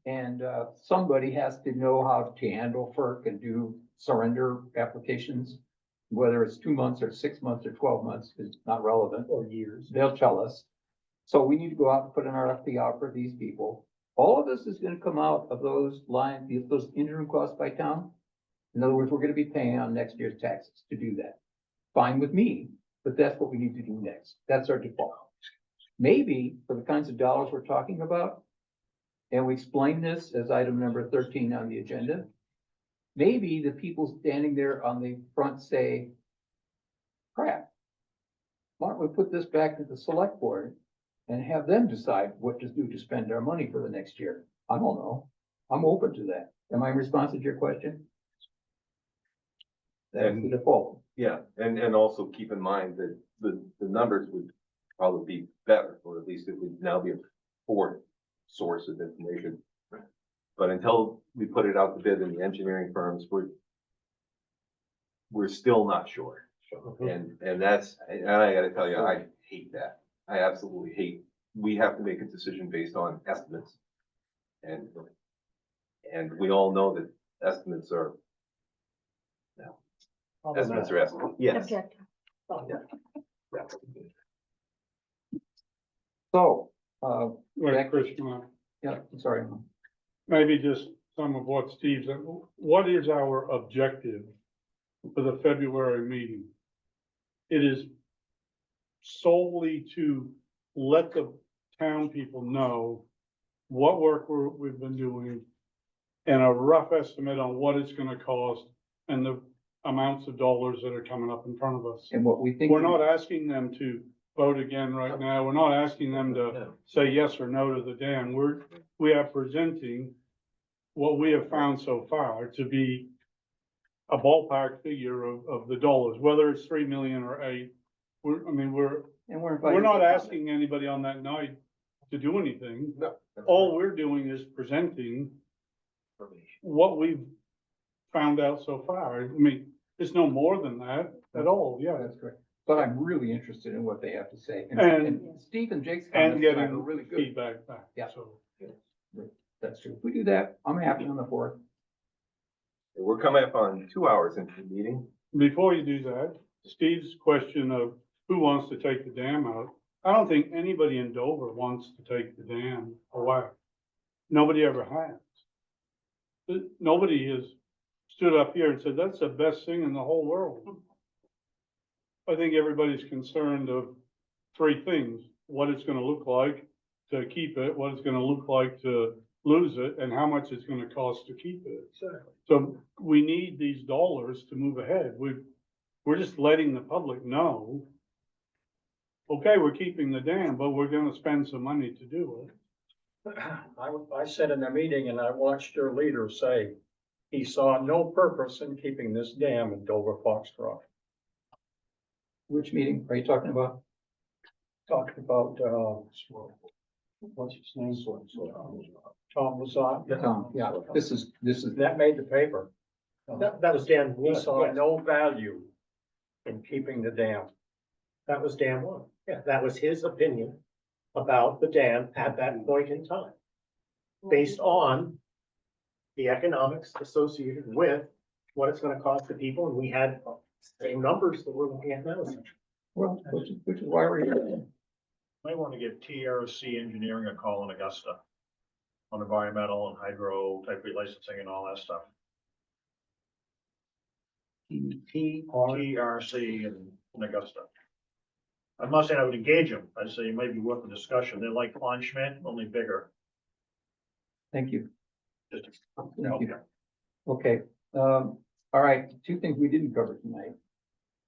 And somebody has to know how to handle FERC and do surrender applications. Whether it's 2 months or 6 months or 12 months is not relevant. Or years. They'll tell us. So we need to go out and put an RFP out for these people. All of this is gonna come out of those lines, those interim costs by town. In other words, we're gonna be paying on next year's taxes to do that. Fine with me, but that's what we need to do next. That's our default. Maybe for the kinds of dollars we're talking about, and we explain this as item number 13 on the agenda, maybe the people standing there on the front say, crap, why don't we put this back to the select board and have them decide what to do to spend our money for the next year? I don't know. I'm open to that. Am I responsive to your question? That's the default. Yeah, and also keep in mind that the numbers would probably be better, or at least it would now be a fourth source of information. But until we put it out to bid in the engineering firms, we're still not sure. And that's, and I gotta tell you, I hate that. I absolutely hate, we have to make a decision based on estimates. And we all know that estimates are, estimates are estimates, yes. Objective. So, Wait, Chris, yeah, I'm sorry. maybe just some of what Steve said. What is our objective for the February meeting? It is solely to let the town people know what work we've been doing and a rough estimate on what it's gonna cost and the amounts of dollars that are coming up in front of us. And what we think. We're not asking them to vote again right now. We're not asking them to say yes or no to the dam. We are presenting what we have found so far to be a ballpark figure of the dollars, whether it's 3 million or 8. And We're not asking anybody on that night to do anything. No. All we're doing is presenting what we've found out so far. I mean, it's no more than that at all, yeah. That's correct. But I'm really interested in what they have to say. And- Steve and Jake's And comments tonight are getting really good. feedback back. Yeah. So, That's true. If we do that, I'm happy on the 4th. We're coming up on 2 hours into the meeting. before you do that, Steve's question of who wants to take the dam out, I don't think anybody in Dover wants to take the dam away. Nobody ever has. Nobody has stood up here and said, that's the best thing in the whole world. I think everybody's concerned of 3 things: what it's gonna look like to keep it, what it's gonna look like to lose it, and how much it's gonna cost to keep it. So we need these dollars to move ahead. We're just letting the public know, okay, we're keeping the dam, but we're gonna spend some money to do it. I said in a meeting and I watched your leader say he saw no purpose in keeping this dam in Dover-Foxcroft. Which meeting are you talking about? Talked about, what's his name? Tom Lazat. Yeah, this is, That made the paper. That was Dan He Wood, saw yes. no value in keeping the dam. That was Dan Wood. Yeah, that was his opinion about the dam at that point in time, based on the economics associated with what it's gonna cost the people, and we had same numbers that we're looking at now. well, which is why we're here. Might want to give TRC Engineering a call in Augusta on environmental and hydro type licensing and all that stuff. TRC in Augusta. I'm not saying I would engage them. I'd say it might be worth a discussion. They're like Klein Schmidt, only bigger. Thank you. Just, Thank you. Okay, all right, 2 things we didn't cover tonight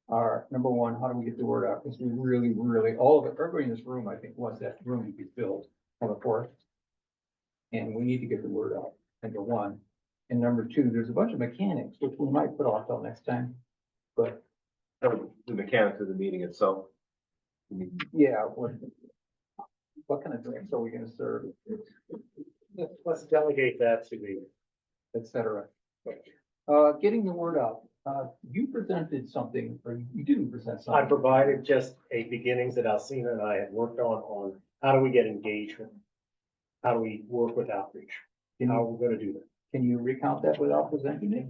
are, number 1, how do we get the word out? Because we really, all of it, everybody in this room, I think, wants that room to be filled on the 4th. And we need to get the word out, number 1. And number 2, there's a bunch of mechanics, which we might put off till next time. But, The mechanics of the meeting itself. yeah, what kind of drinks are we gonna serve, Let's delegate that to the, et cetera? Getting the word out, you presented something, or you didn't present I something. provided just a beginnings that Alcina and I had worked on how do we get engagement? How do we work with outreach? Can How you, are we gonna do that? can you recount that without presenting it?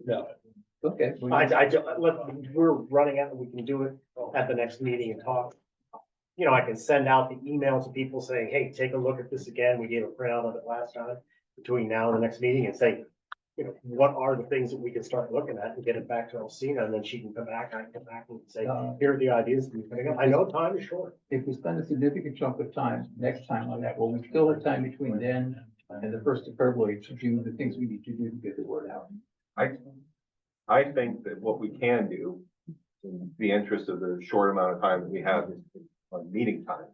No. Okay. We're running out, we can do it at the next meeting and talk. You know, I can send out the email to people saying, hey, take a look at this again. We gave a printout of it last time. Between now and the next meeting and say, you know, what are the things that we can start looking at and get it back to Alcina, and then she can come back, I can come back and say, here are the ideas. I know time is short. If we spend a significant chunk of time next time on that, will we still have time between then and the 1st of February to do the things we need to do to get the word out? I think that what we can do, in the interest of the short amount of time that we have on meeting time,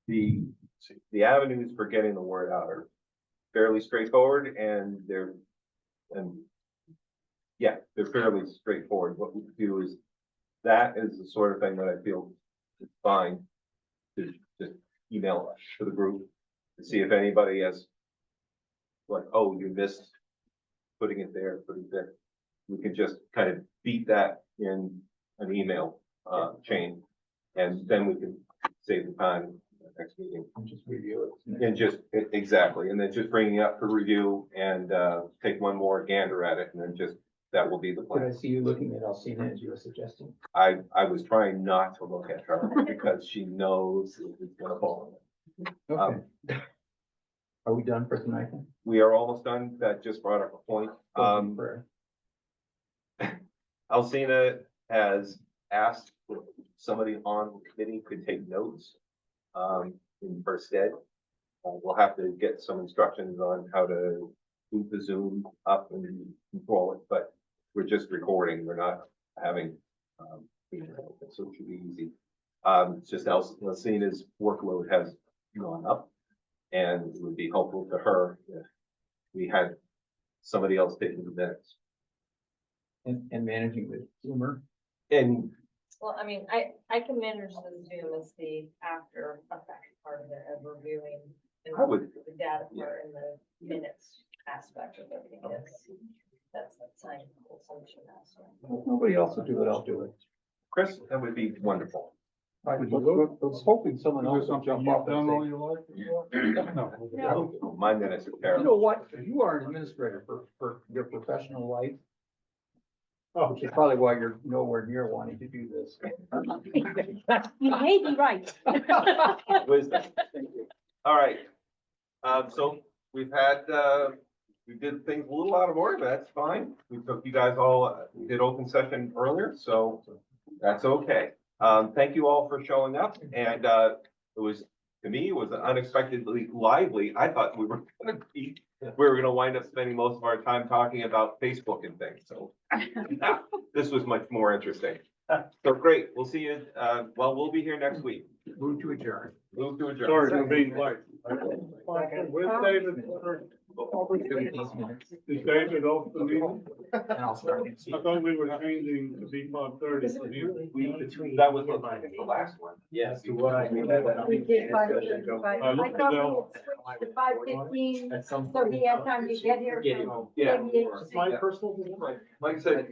the avenues for getting the word out are fairly straightforward, and they're fairly straightforward. What we do is, that is the sort of thing that I feel is fine to just email to the group to see if anybody has, like, oh, you missed putting it there, putting it there. We can just kind of beat that in an email chain, and then we can save the time for the next meeting. And just review it. And just, exactly, and then just bringing it up for review and take one more gander at it, and then just, that will be the Did I plan. see you looking at Alcina as you were suggesting? I was trying not to look at her because she knows it's gonna fall. Okay. Are we done for tonight then? We are almost done. That just brought up a point. Prayer. Alcina has asked if somebody on the committee could take notes in her stead. We'll have to get some instructions on how to boot the Zoom up and control it, but we're just recording, we're not having, so it should be easy. It's just Alcina's workload has gone up, and it would be helpful to her if we had somebody else taking the minutes. And managing the humor. And Well, I mean, I can manage the Zoom as the after effect part of it, of reviewing and I would- the data part and the minutes aspect of it, because that's the scientific assumption aspect. If nobody else will do it, I'll do it. Chris, that would be wonderful. I was hoping someone Is else there would something jump you've up done all and your life? No. No, my minutes are say, you terrible. know what, you are an administrator for your professional life. Oh, which is probably why you're nowhere near wanting to do this. You may be right. Wisdom. All right. So we've had, we did things a little out of order, but that's fine. We took you guys all, we did open session earlier, so that's okay. Thank you all for showing up, and, it was, to me, it was unexpectedly lively. I thought we were gonna wind up spending most of our time talking about Facebook and things, so. This was much more interesting. So great, we'll see you, well, we'll be here next week. Move to adjourn. Move to adjourn. Sorry for being late. Where's David? Is David off the meeting? And I'll start. I thought we were changing to be 5:30 for him. That was the last one. Yes. We did 5:35. I I looked thought it we up. had switched to 5:15, At some so he had time to get here. Yeah. from Yeah. maybe It's my personal. Like I said,